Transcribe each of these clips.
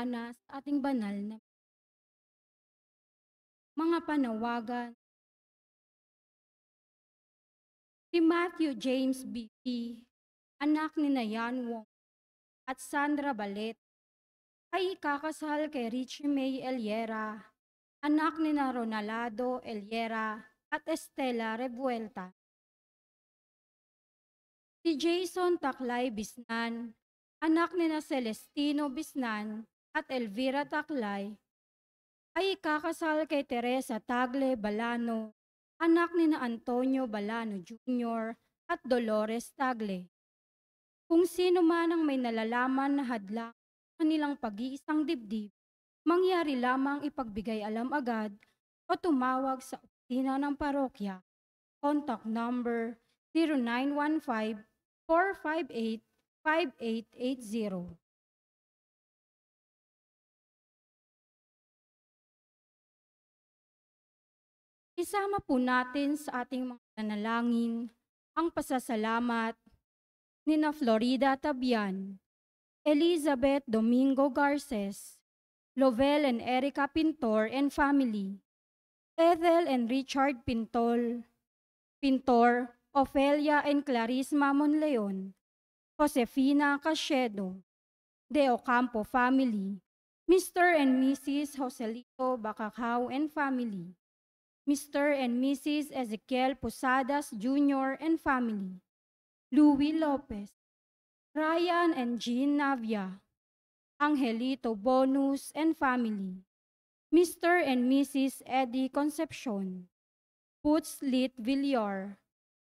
manalangana sa ating banal na mga panawagan. Si Matthew James B.P., anak ni Nayan Wong at Sandra Balet, ay ikakasal kay Richie May Eliera, anak ni na Ronaldo Eliera at Estela Revuelta. Si Jason Taklay Bisnan, anak ni na Celestino Bisnan at Elvira Taklay, ay ikakasal kay Teresa Tagle Balano, anak ni na Antonio Balano Jr. at Dolores Tagle. Kung sino man ang may nalalaman na hadlang sa kanilang pag-iisang dibdib, mangyari lamang ipagbigay alam agad o tumawag sa opisina ng parokya. Contact number 0915-458-5880. Isama po natin sa ating mga nanalangin ang pasasalamat ni na Florida Tabian, Elizabeth Domingo Garces, Lovell and Erica Pintor and family, Ethel and Richard Pintor, Ofelia and Clarice Mamonleon, Josefina Cachedo, De Ocampo family, Mr. and Mrs. Joselito Bacacao and family, Mr. and Mrs. Ezekiel Posadas Jr. and family, Louis Lopez, Ryan and Jean Navia, Angelito Bonus and family, Mr. and Mrs. Eddie Concepcion, Puts Lit Villar,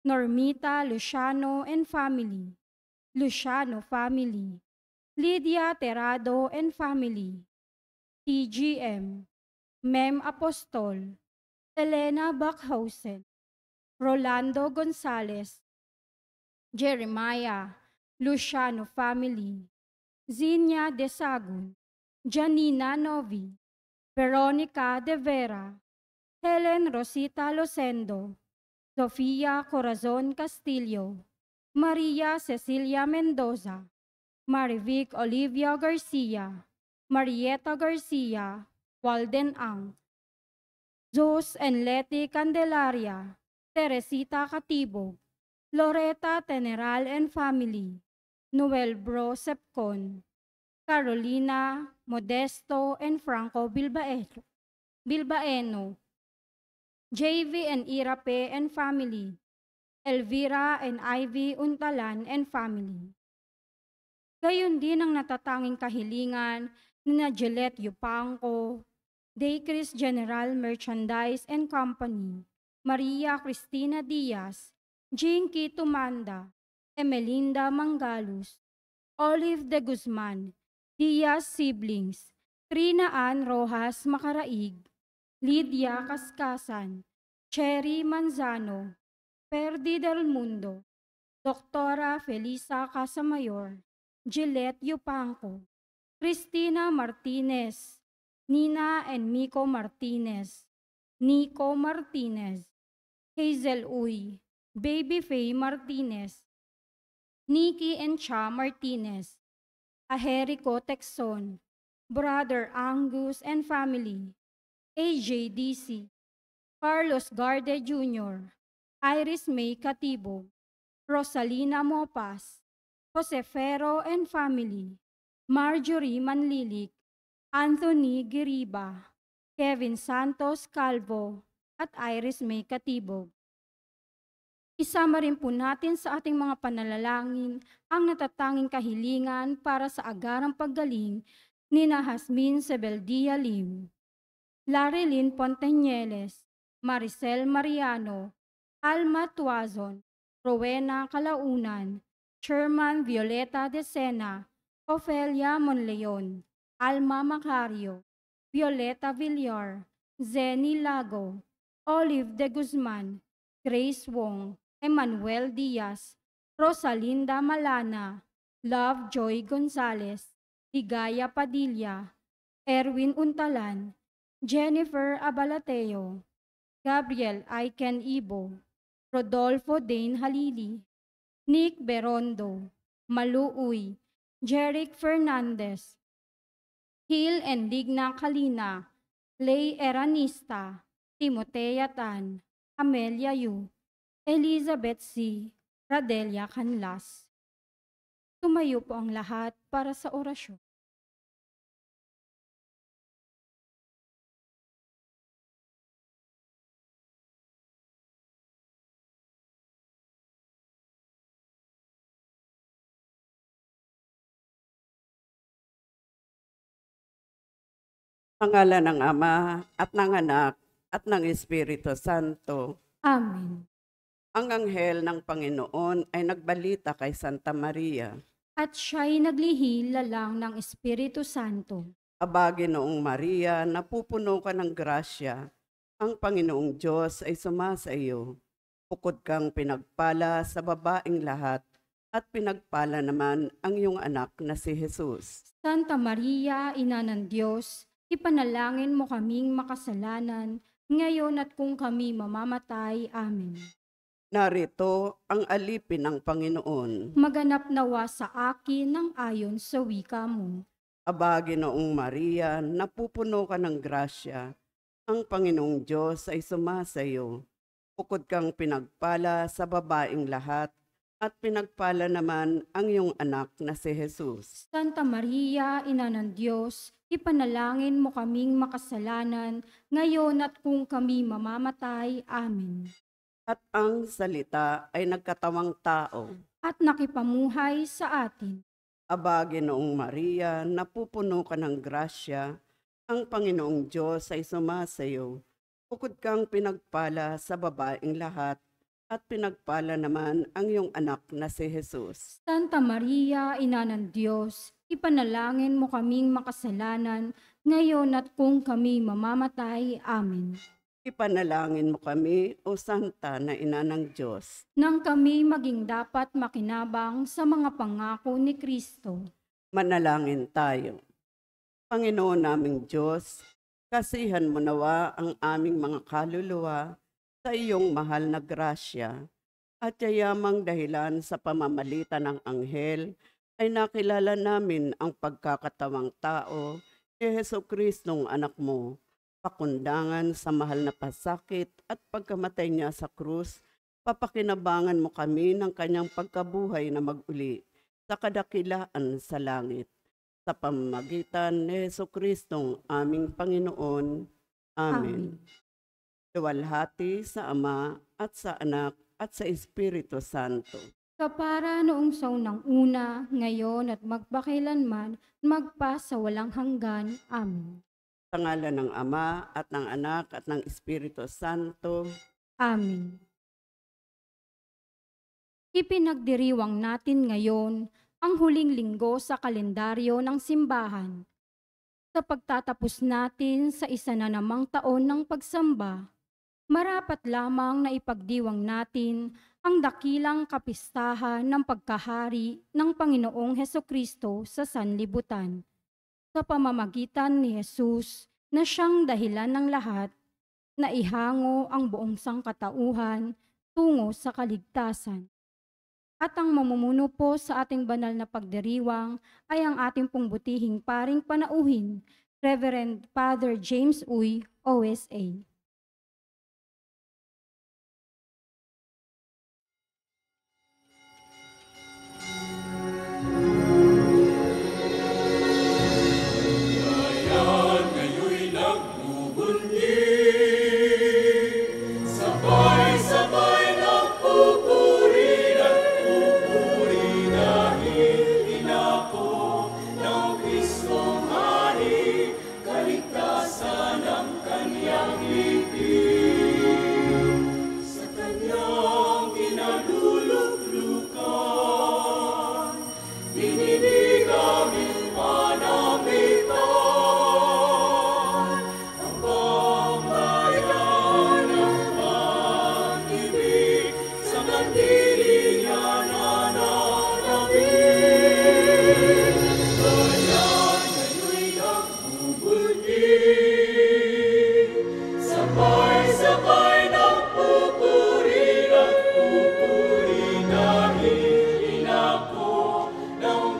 Normita Luciano and family, Luciano family, Lydia Terrado and family, TGM, Mem Apostol, Elena Backhausen, Rolando Gonzalez, Jeremiah, Luciano family, Zinia De Sagun, Janina Novi, Veronica De Vera, Helen Rosita Losendo, Sofia Corazon Castillo, Maria Cecilia Mendoza, Marivic Olivia Garcia, Marieta Garcia, Walden Ang, Jos and Leti Candelaria, Teresita Katibog, Loretta Teneral and family, Noel Bro Sepcon, Carolina Modesto and Franco Bilbaeno, JV and Irape and family, Elvira and Ivy Untalan and family. Gayon din ang natatanging kahilingan ni na Gillette Yupanco, Daycris General Merchandise and Company, Maria Cristina Diaz, Jinky Tumanda, Emelinda Mangalus, Olive de Guzman, Diaz Siblings, Trina Ann Rojas Macaraig, Lydia Kaskasan, Cherry Manzano, Perdi del Mundo, Doktora Felisa Casamayor, Gillette Yupanco, Cristina Martinez, Nina and Miko Martinez, Nico Martinez, Hazel Uy, Baby Faye Martinez, Nikki and Cha Martinez, Aherico Texon, Brother Angus and family, AJDC, Carlos Garde Jr., Iris May Katibo, Rosalina Mopas, Josefero and family, Marjorie Manlilik, Anthony Giriba, Kevin Santos Calvo, at Iris May Katibog. Isama rin po natin sa ating mga panalangin ang natatanging kahilingan para sa agarang paggaling ni na Hasmin Sebeldia Lim, Larilyn Ponteñeles, Maricel Mariano, Alma Tuazon, Rowena Calaunan, Sherman Violeta de Sena, Ofelia Monleon, Alma Macario, Violeta Villar, Zenny Lago, Olive de Guzman, Grace Wong, Emmanuel Diaz, Rosalinda Malana, Love Joy Gonzalez, Ligaya Padilla, Erwin Untalan, Jennifer Abalateo, Gabriel Aiken Ibo, Rodolfo Dane Halili, Nick Berondo, Malu Uy, Jeric Fernandez, Hil Endigna Kalina, Lay Eranista, Timotea Tan, Amelia Yu, Elizabeth C. Radelia Canlas. Tumayo po ang lahat para sa orasyon. Pangalan ng Ama at ng Anak at ng Espiritu Santo. Amen. Ang anghel ng Panginoon ay nagbalita kay Santa Maria. At siya'y naglihila lang ng Espiritu Santo. Aba, Ginoong Maria, napupuno ka ng grasya. Ang Panginoong Diyos ay sumasa iyo. Bukod kang pinagpala sa babaeng lahat, at pinagpala naman ang iyong anak na si Jesus. Santa Maria, Ina ng Diyos, ipanalangin mo kaming makasalanan, ngayon at kung kami mamamatay. Amen. Narito ang alipin ng Panginoon. Maganap nawa sa akin ng ayon sa wika mo. Aba, Ginoong Maria, napupuno ka ng grasya. Ang Panginoong Diyos ay sumasa iyo. Bukod kang pinagpala sa babaeng lahat, at pinagpala naman ang iyong anak na si Jesus. Santa Maria, Ina ng Diyos, ipanalangin mo kaming makasalanan, ngayon at kung kami mamamatay. Amen. At ang salita ay nagkatawang tao. At nakipamuhay sa atin. Aba, Ginoong Maria, napupuno ka ng grasya. Ang Panginoong Diyos ay sumasa iyo. Bukod kang pinagpala sa babaeng lahat, at pinagpala naman ang iyong anak na si Jesus. Santa Maria, Ina ng Diyos, ipanalangin mo kaming makasalanan, ngayon at kung kami mamamatay. Amen. Ipanalangin mo kami, O Santa na Ina ng Diyos. Nang kami maging dapat makinabang sa mga pangako ni Kristo. Manalangin tayo. Panginoon naming Diyos, kasihan mo nawa ang aming mga kaluluwa sa iyong mahal na grasya, at yayamang dahilan sa pamamalitan ng anghel ay nakilala namin ang pagkakatawang tao ni Jesucristong anak mo, pakundangan sa mahal na pasakit at pagkamatay niya sa krus. Papakinabangan mo kami ng kanyang pagkabuhay na mag-uli sa kadakilaan sa langit. Sa pamamagitan ni Jesucristong aming Panginoon. Amen. Luwalhati sa Ama at sa Anak at sa Espiritu Santo. Kapara noong sa unang una, ngayon at magpakailanman, magpa sa walang hanggan. Amen. Sa ngalan ng Ama at ng Anak at ng Espiritu Santo. Amen. Ipinagdiriwang natin ngayon ang huling linggo sa kalendaryo ng simbahan. Sa pagtatapos natin sa isa na namang taon ng pagsamba, marapat lamang na ipagdiwang natin ang dakilang kapistahan ng pagkahari ng Panginoong Hesukristo sa sanlibutan. Sa pamamagitan ni Jesus na siyang dahilan ng lahat, na ihango ang buong sangkatauhan tungo sa kaligtasan. At ang mamumuno po sa ating banal na pagdiriwang ay ang ating pong butihing paring panauhin, Reverend Father James Uy, OSA.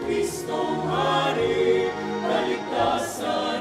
Kristong Hari, kaligtasan.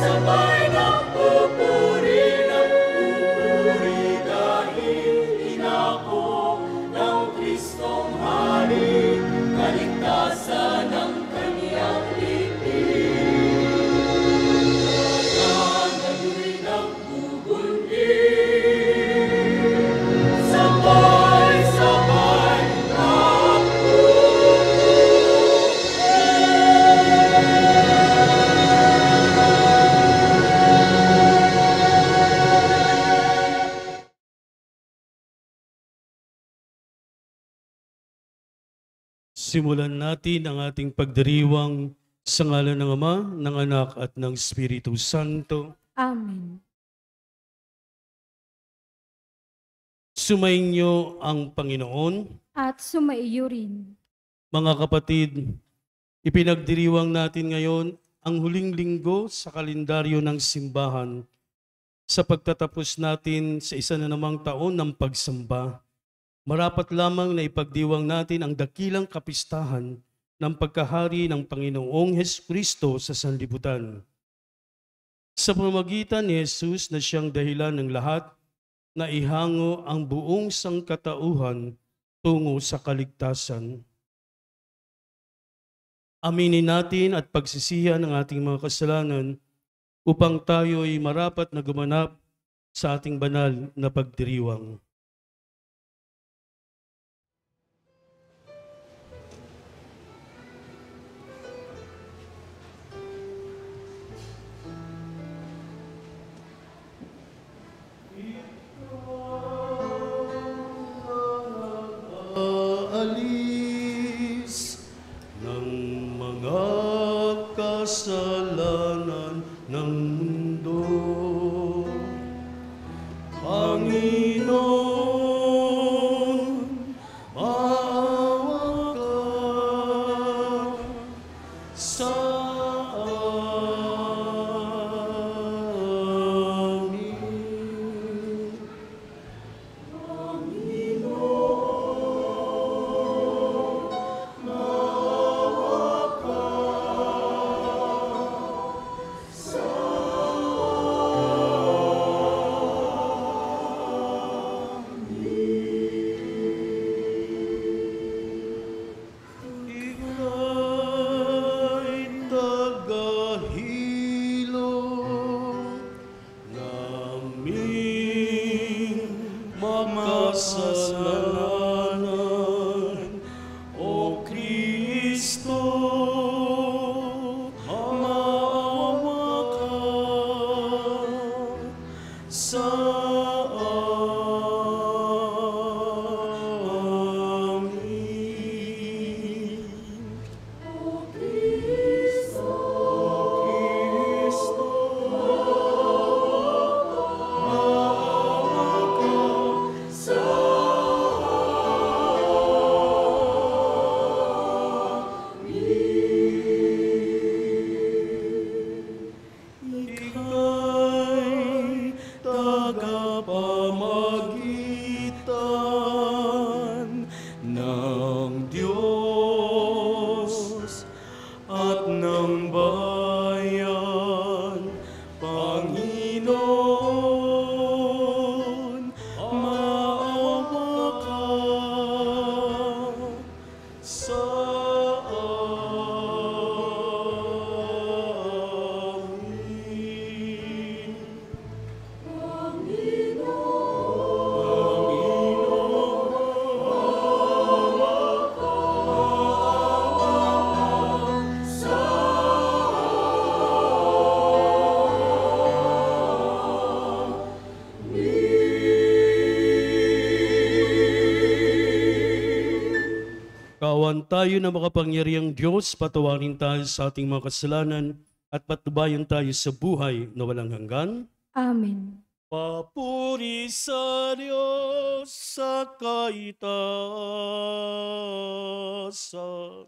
sabay ng pupuri dahil inako ng Kristong Hari, kaligtasan ng Kaniyang libing. Nagano'y nagbubundi, sabay-sabay Simulan natin ang ating pagdiriwang sa ngalan ng Ama, ng Anak at ng Espiritu Santo. Amen. Sumainyo ang Panginoon. At sumaiyo rin. Mga kapatid, ipinagdiriwang natin ngayon ang huling linggo sa kalendaryo ng simbahan sa pagtatapos natin sa isa na namang taon ng pagsamba. Marapat lamang na ipagdiwang natin ang dakilang kapistahan ng pagkahari ng Panginoong Hesukristo sa sanlibutan. Sa pamamagitan ni Jesus na siyang dahilan ng lahat, na ihango ang buong sangkatauhan tungo sa kaligtasan. Aminin natin at pagsisihan ang ating mga kasalanan upang tayo'y marapat na gumanap sa ating banal na pagdiriwang. Aalis ng mga kasalanan ng mundo. Panginoon, maawa ka sa amin. Ika'y tagahilom naming makasalanan, O Kristo, maawa ka sa amin. O Kristo, maawa ka sa Ika'y tagapamagitan ng Diyos at ng bayan, Panginoon, maawa ka sa amin. Kawan tayo na makapangyarihang Diyos, patawarin tayo sa ating mga kasalanan at patnubayan tayo sa buhay na walang hanggan. Amen. Papuri sa Diyos sa kaitaasan. Sa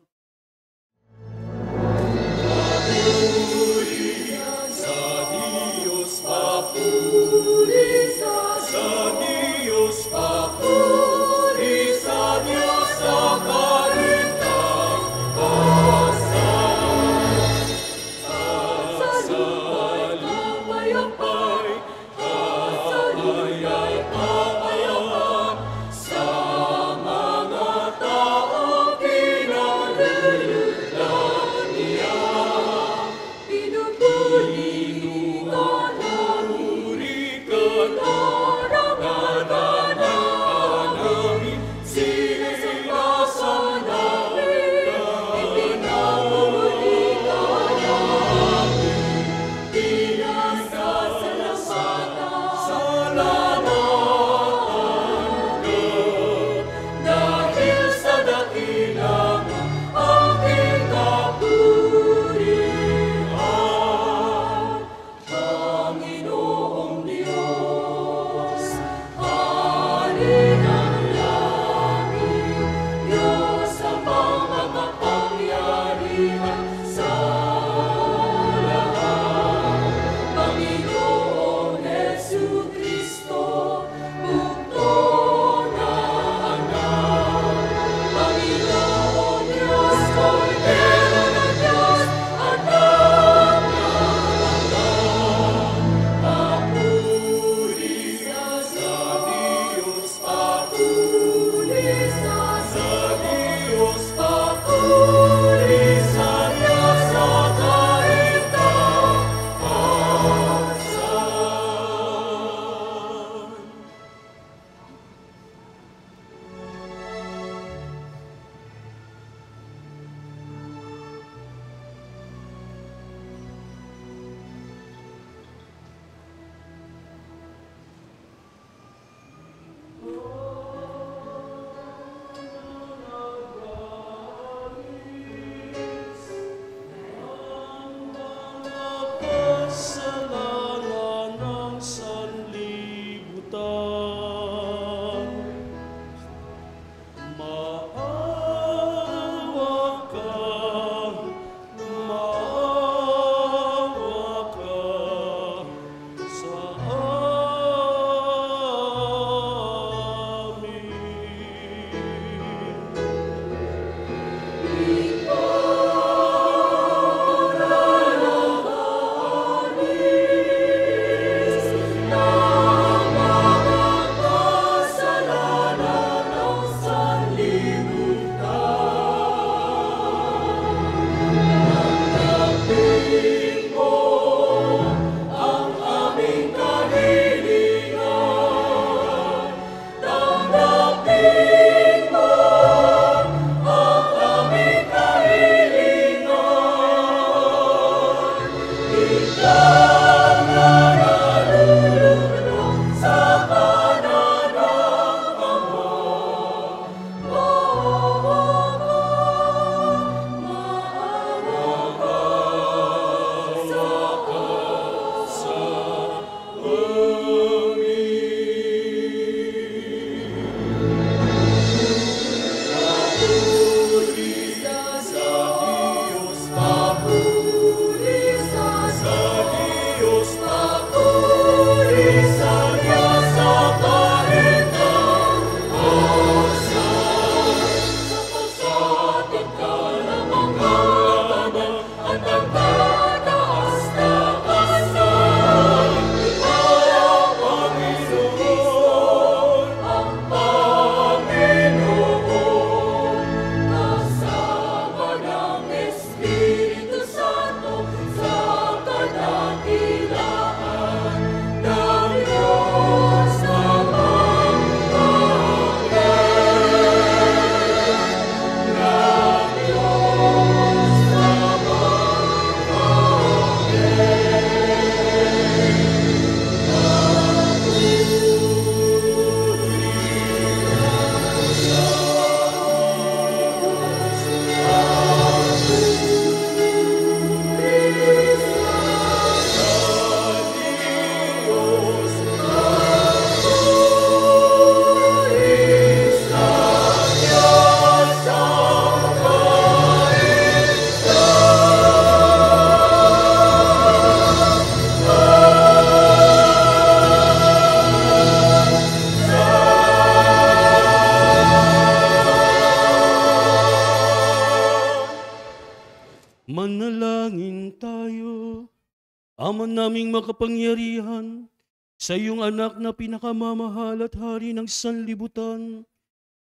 Ama naming makapangyarihan, sa iyong anak na pinakamamahal at hari ng sanlibutan,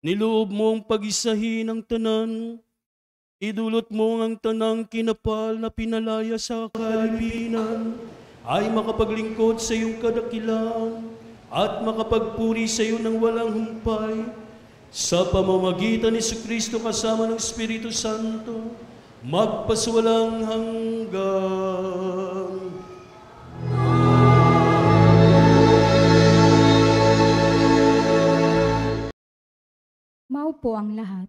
niloob mo ang pag-isahin ng tanan, idulot mo ang tanang kinapal na pinalaya sa kaliminan, ay makapaglingkod sa iyong kadakilaan at makapagpuri sa iyo ng walang humpay, sa pamamagitan ni Jesucristo kasama ng Espiritu Santo, magpaswalang hanggan. Maupo ang lahat.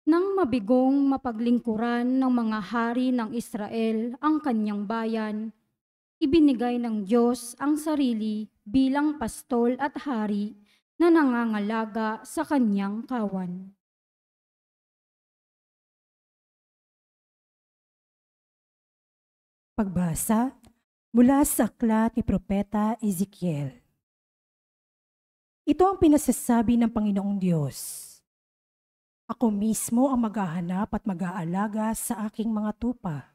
Nang mabigong mapaglingkuran ng mga hari ng Israel ang kanyang bayan, ibinigay ng Diyos ang sarili bilang pastol at hari na nangangalaga sa kanyang kawan. Pagbasa mula sa aklat ni Propeta Ezekiel. Ito ang pinasasabi ng Panginoong Diyos. Ako mismo ang maghahanap at mag-aalaga sa aking mga tupa.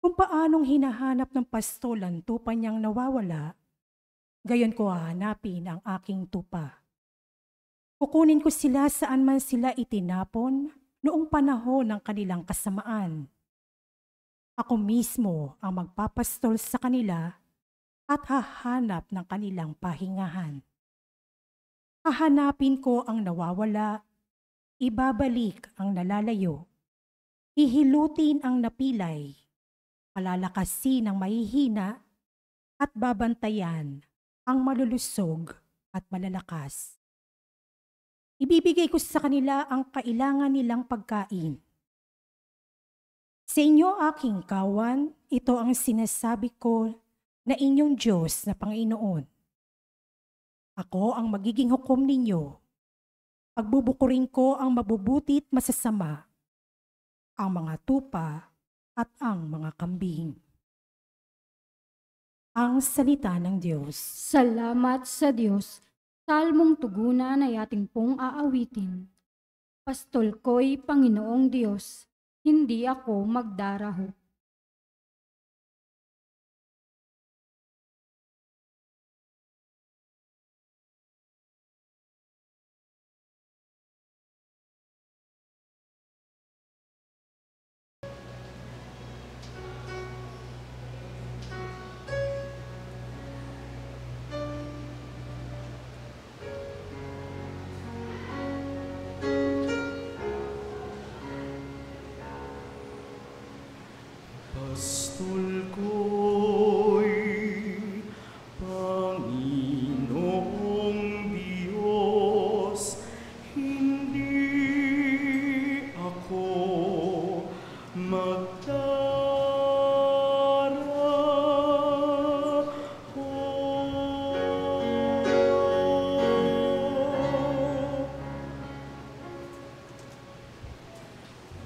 Kung paanong hinahanap ng pastol ang tupa niyang nawawala, gayon ko hahanapin ang aking tupa. Kukunin ko sila saan man sila itinapon noong panahon ng kanilang kasamaan. Ako mismo ang magpapastol sa kanila at hahanap ng kanilang pahingahan. Hahanapin ko ang nawawala, ibabalik ang nalalayo, hihilutin ang napilay, palalakasin ang mahihina, at babantayan ang malulusog at malalakas. Ibibigay ko sa kanila ang kailangan nilang pagkain. Sa inyo aking kawan, ito ang sinasabi ko na inyong Diyos na Panginoon. Ako ang magiging hukom ninyo. Pagbubukurin ko ang mabubuti at masasama, ang mga tupa at ang mga kambing. Ang salita ng Diyos. Salamat sa Diyos, salmong tugunan ay ating pong aawitin. Pastol ko'y Panginoong Diyos, hindi ako magdaraho. Pastol ko'y Panginoong Diyos, hindi ako magdaraho.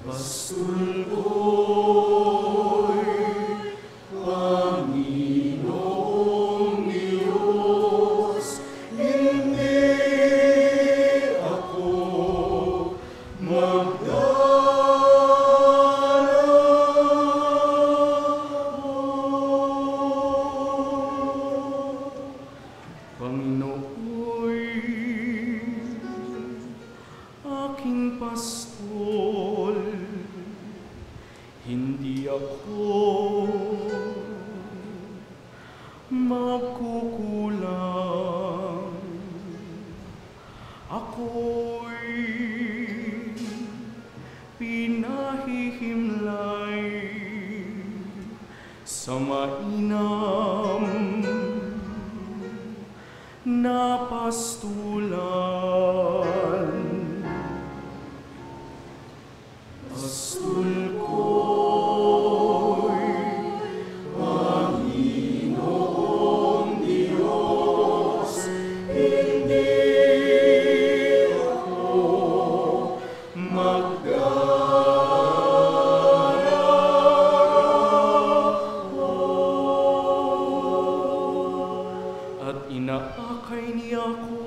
Pastol ko'y Panginoong Diyos, hindi ako magdaraho. Panginooy aking pastol, hindi ako magkukulang. Ako'y pinahihimlay sa mainam na pastulan. Pastol ko'y Panginoong Diyos, hindi ako magdaraho. At inaakay niya ako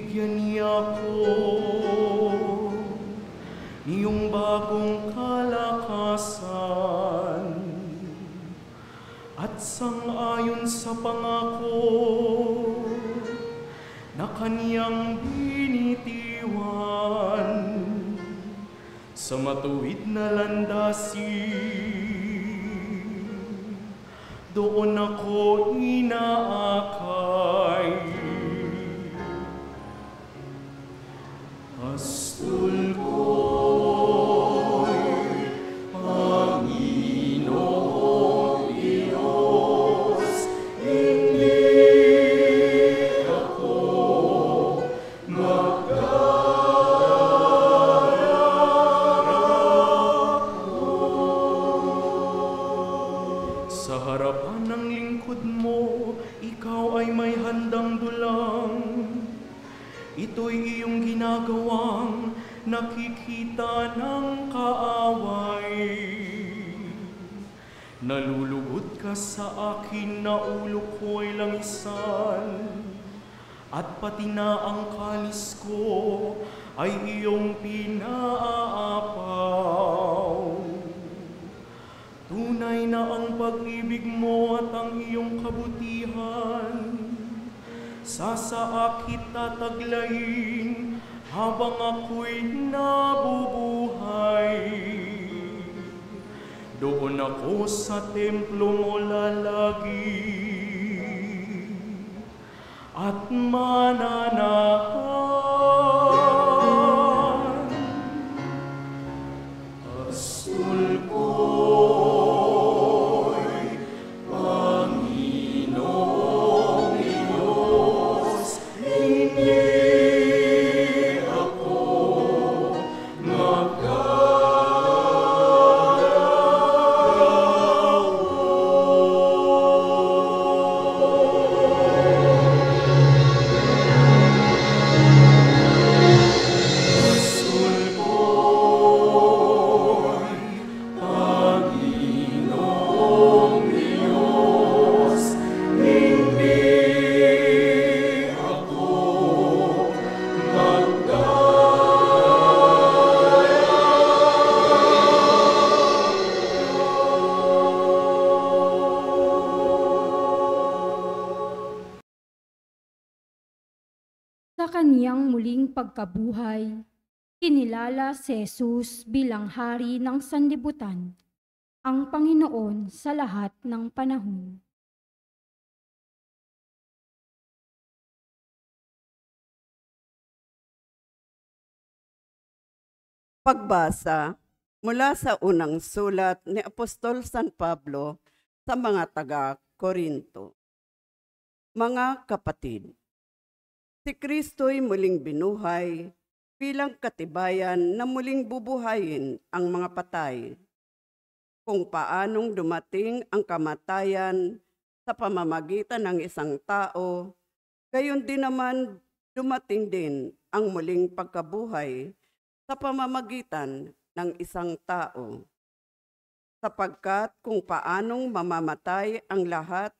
Bigyan niya ko iyong bagong kalakasan at sang-ayon sa pangako na kaniyang binitiwan sa matuwid na landasin. Doon ako inaakay. Pastol ko'y Panginoong Diyos, hindi ako magkakarap. Sa harapan ng lingkod mo, ikaw ay may handang dulang. Ito'y iyong ginagawang nakikita ng kaaway. Nalulugod ka sa akin na ulo ko'y langisan, at pati na ang kalis ko ay iyong pinaapaw. Tunay na ang pag-ibig mo at ang iyong kabutihan sasaakit tataglayin habang ako'y nabubuhay. Doon ako sa templo mo lalagi at mananahan. Pastol ko'y Panginoong Diyos, hindi ako Pastol ko'y Panginoong Diyos, hindi ako Sa kaniyang muling pagkabuhay, kinilala si Jesus bilang hari ng sanlibutan, ang Panginoon sa lahat ng panahon. Pagbasa mula sa unang sulat ni Apostol San Pablo sa mga taga-Korinto. Mga kapatid, si Kristo'y muling binuhay bilang katibayan na muling bubuhayin ang mga patay. Kung paanong dumating ang kamatayan sa pamamagitan ng isang tao, gayon din naman dumating din ang muling pagkabuhay sa pamamagitan ng isang tao. Sapagkat kung paanong mamamatay ang lahat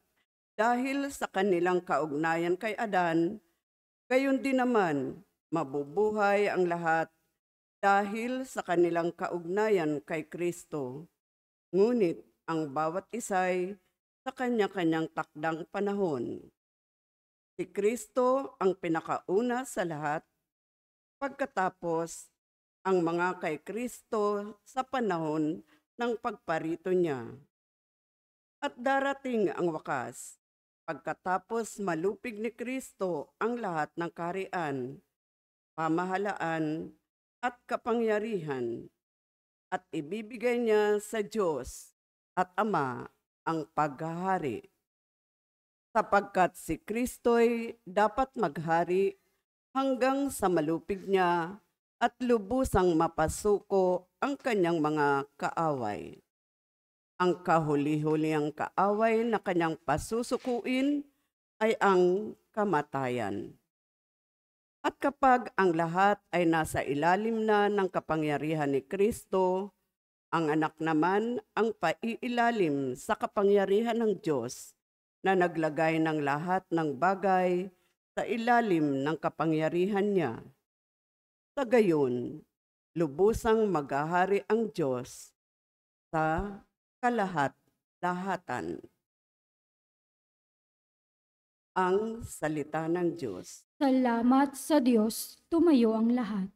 dahil sa kanilang kaugnayan kay Adan, gayon din naman mabubuhay ang lahat dahil sa kanilang kaugnayan kay Kristo. Ngunit ang bawat isa'y sa kanya-kanyang takdang panahon. Si Kristo ang pinakauna sa lahat, pagkatapos ang mga kay Kristo sa panahon ng pagparito niya. At darating ang wakas, pagkatapos malupig ni Kristo ang lahat ng kaharian, pamahalaan at kapangyarihan, at ibibigay niya sa Diyos at Ama ang paghahari. Sapagkat si Kristo'y dapat maghari hanggang sa malupig niya at lubusang mapasuko ang kanyang mga kaaway. Ang kahuli-hulihang kaaway na kanyang pasusukuin ay ang kamatayan. At kapag ang lahat ay nasa ilalim na ng kapangyarihan ni Kristo, ang anak naman ang paiilalim sa kapangyarihan ng Diyos na naglagay ng lahat ng bagay sa ilalim ng kapangyarihan niya. Sa gayon, lubusang maghahari ang Diyos sa kalahat-lahatan. Ang salita ng Diyos. Salamat sa Diyos, tumayo ang lahat.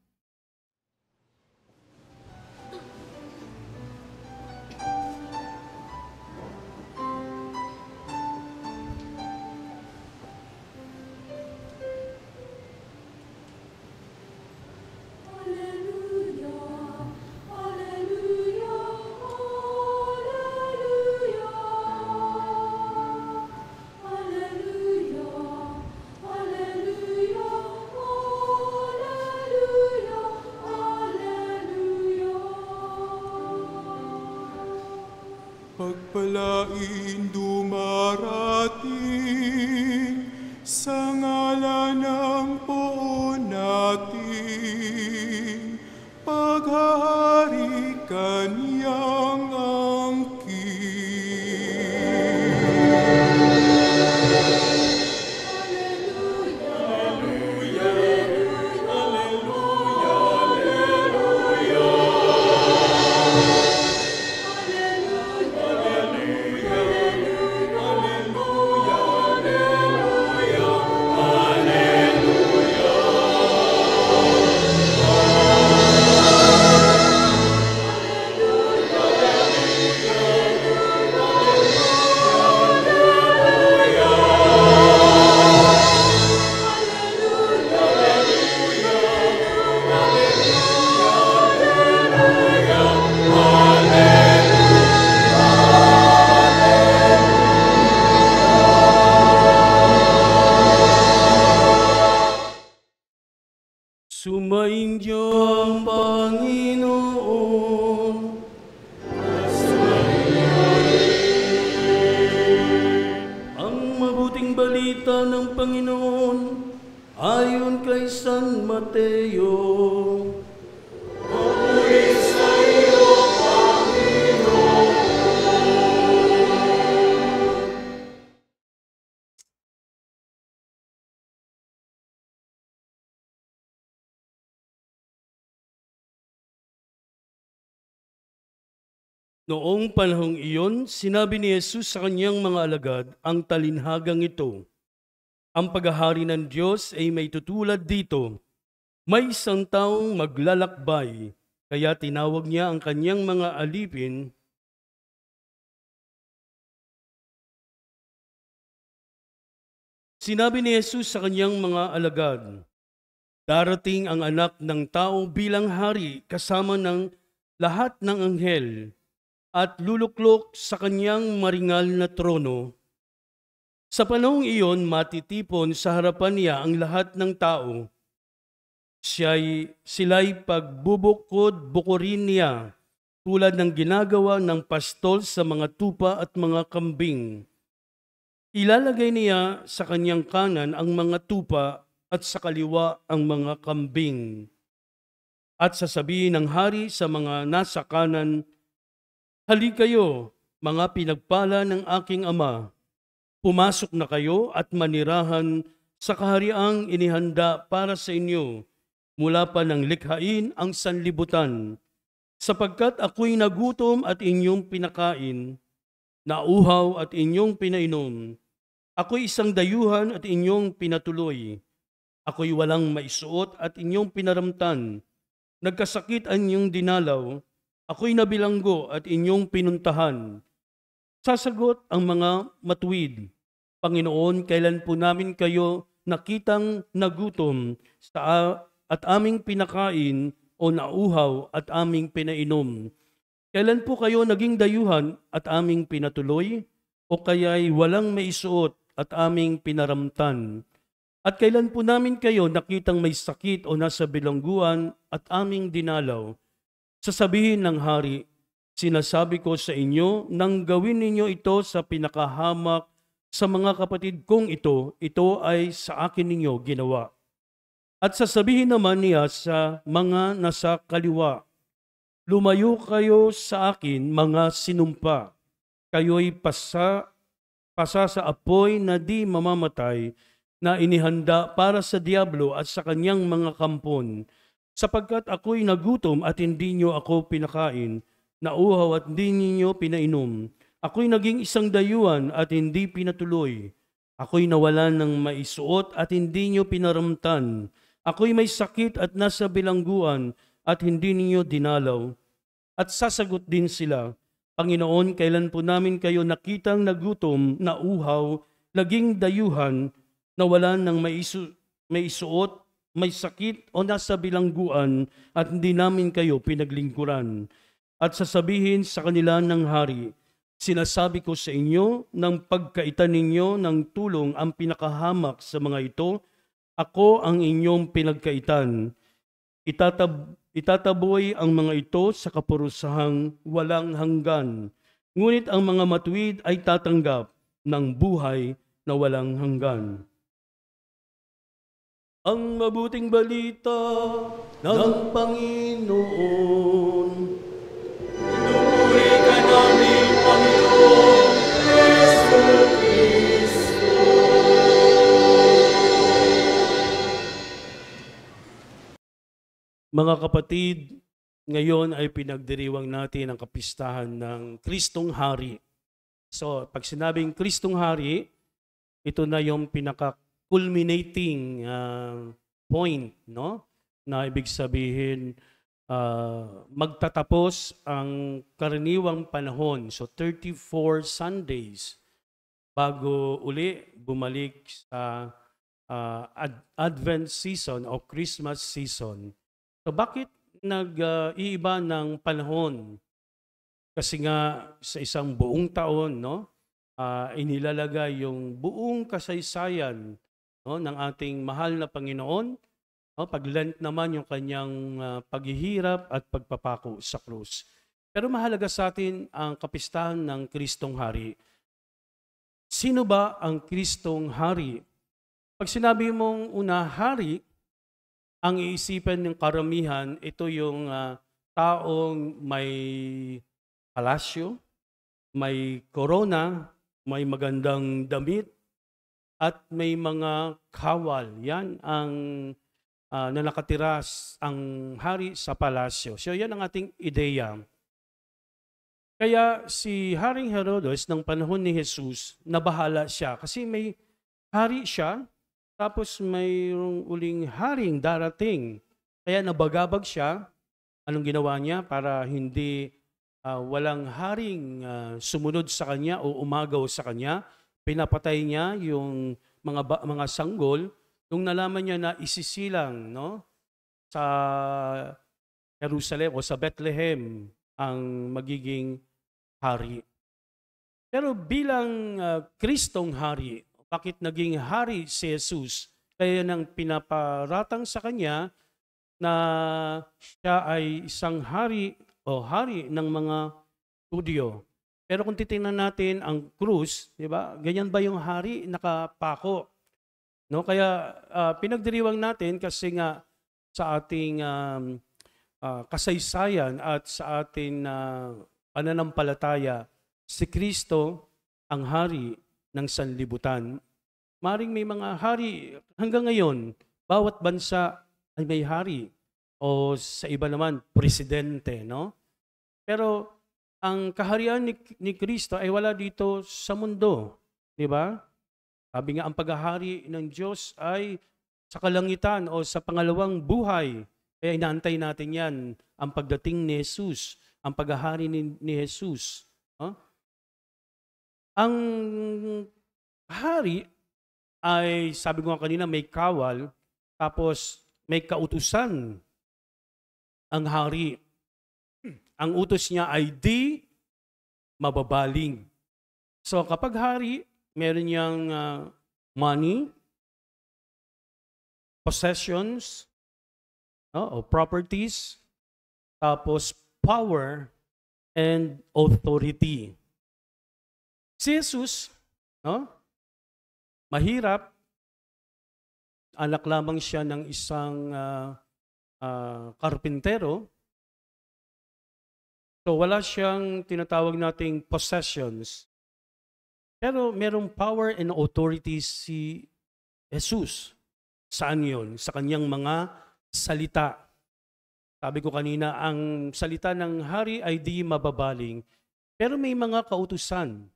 Pagpalain dumarating sa ngalan ng poon natin, paghahari kaniyang Sumainyo ang Panginoon. Ang mabuting balita ng Panginoon ayon kay San Mateo. Noong panahong iyon, sinabi ni Jesus sa kanyang mga alagad ang talinhagang ito. Ang paghahari ng Diyos ay may tutulad dito. May isang taong maglalakbay, kaya tinawag niya ang kanyang mga alipin. Sinabi ni Jesus sa kanyang mga alagad, darating ang anak ng tao bilang hari kasama ng lahat ng anghel, at luluklok sa kanyang maringal na trono. Sa panahong iyon, matitipon sa harapan niya ang lahat ng tao. Sila'y pagbubukod-bukurin niya tulad ng ginagawa ng pastol sa mga tupa at mga kambing. Ilalagay niya sa kanyang kanan ang mga tupa at sa kaliwa ang mga kambing. At sasabihin ng hari sa mga nasa kanan, hali kayo, mga pinagpala ng aking ama. Pumasok na kayo at manirahan sa kahariang inihanda para sa inyo mula pa ng likhain ang sanlibutan. Sapagkat ako'y nagutom at inyong pinakain, nauhaw at inyong pinainom. Ako'y isang dayuhan at inyong pinatuloy. Ako'y walang maisuot at inyong pinaramtan. Nagkasakit ang inyong dinalaw. Ako'y nabilanggo at inyong pinuntahan. Sasagot ang mga matuwid, Panginoon, kailan po namin kayo nakitang nagutom at aming pinakain o nauhaw at aming pinainom? Kailan po kayo naging dayuhan at aming pinatuloy? O kaya'y walang maisuot at aming pinaramtan? At kailan po namin kayo nakitang may sakit o nasa bilangguan at aming dinalaw? Sasabihin ng hari, sinasabi ko sa inyo, nang gawin ninyo ito sa pinakahamak sa mga kapatid kong ito ay sa akin ninyo ginawa. At sasabihin naman niya sa mga nasa kaliwa, lumayo kayo sa akin mga sinumpa, kayo'y pasa sa apoy na di mamamatay, na inihanda para sa diablo at sa kanyang mga kampon. Sapagkat ako'y nagutom at hindi niyo ako pinakain, nauhaw at hindi niyo pinainom. Ako'y naging isang dayuhan at hindi pinatuloy. Ako'y nawalan ng maisuot at hindi niyo pinaramtan. Ako'y may sakit at nasa bilangguan at hindi niyo dinalaw. At sasagot din sila, Panginoon, kailan po namin kayo nakitang nagutom, nauhaw, laging dayuhan, nawalan ng maisuot, may sakit o nasa bilangguan at hindi namin kayo pinaglingkuran. At sasabihin sa kanila ng hari, sinasabi ko sa inyo, ng pagkaitan ninyo ng tulong ang pinakahamak sa mga ito, ako ang inyong pinagkaitan. Itataboy ang mga ito sa kapurusahang walang hanggan. Ngunit ang mga matuwid ay tatanggap ng buhay na walang hanggan. Ang mabuting balita ng Panginoon. Pinupuri ka namin, Panginoon Yesu Cristo. Mga kapatid, ngayon ay pinagdiriwang natin ang kapistahan ng Kristong Hari. So, pag sinabing Kristong Hari, ito na yung pinaka-culminating point, no? Na ibig sabihin, magtatapos ang karaniwang panahon. So, 34 Sundays bago uli bumalik sa Advent season o Christmas season. So bakit nag-iiba ng panahon? Kasi nga sa isang buong taon, no, inilalagay yung buong kasaysayan, no, ng ating mahal na Panginoon. No, pag Lent naman yung kanyang paghihirap at pagpapako sa krus. Pero mahalaga sa atin ang kapistahan ng Kristong Hari. Sino ba ang Kristong Hari? Pag sinabi mong una, hari, ang iisipan ng karamihan, ito yung taong may palasyo, may korona, may magandang damit, at may mga kawal. Yan ang na nakatira ang hari sa palasyo. So yan ang ating ideya. Kaya si Haring Herodes ng panahon ni Jesus, nabahala siya kasi may hari siya, tapos mayroong uling haring darating. Kaya nabagabag siya. Anong ginawa niya para hindi walang haring sumunod sa kanya o umagaw sa kanya? Pinapatay niya yung mga sanggol. Nung nalaman niya na isisilang, no, sa Jerusalem o sa Bethlehem ang magiging hari. Pero bilang Kristong Hari, bakit naging hari si Jesus? Kaya nang pinaparatang sa kanya na siya ay isang hari o hari ng mga Hudyo. Pero kung titingnan natin ang krus, di ba? Ganyan ba yung hari nakapako? No, kaya pinagdiriwang natin kasi nga sa ating kasaysayan at sa ating pananampalataya, si Kristo ang hari ng sanlibutan. Maring may mga hari hanggang ngayon, bawat bansa ay may hari o sa iba naman presidente, no? Pero ang kaharian ni Kristo ay wala dito sa mundo, di ba? Sabi nga ang paghahari ng Diyos ay sa kalangitan o sa pangalawang buhay. Kaya inaantay natin yan, ang pagdating ni Jesus, ang paghahari ni Jesus. No? Ang hari ay, sabi ko nga kanina, may kawal, tapos may kautusan ang hari. Ang utos niya ay di mababaling. So kapag hari, meron niyang money, possessions, o properties, tapos power and authority. Si Jesus, no? Mahirap, anak lamang siya ng isang karpintero. So wala siyang tinatawag nating possessions. Pero merong power and authority si Jesus. Saan yon? Sa kanyang mga salita. Sabi ko kanina, ang salita ng hari ay di mababaling. Pero may mga kautusan,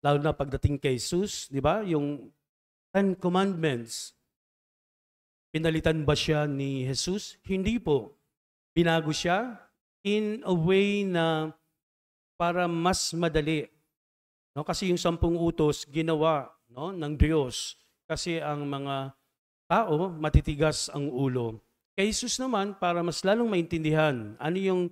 lalo na pagdating kay Jesus, di ba? Yung Ten Commandments. Pinalitan ba siya ni Jesus? Hindi po. Binago siya in a way na para mas madali. No? Kasi yung 10 utos ginawa, no, ng Diyos. Kasi ang mga tao matitigas ang ulo. Kay Jesus naman, para mas lalong maintindihan, ano yung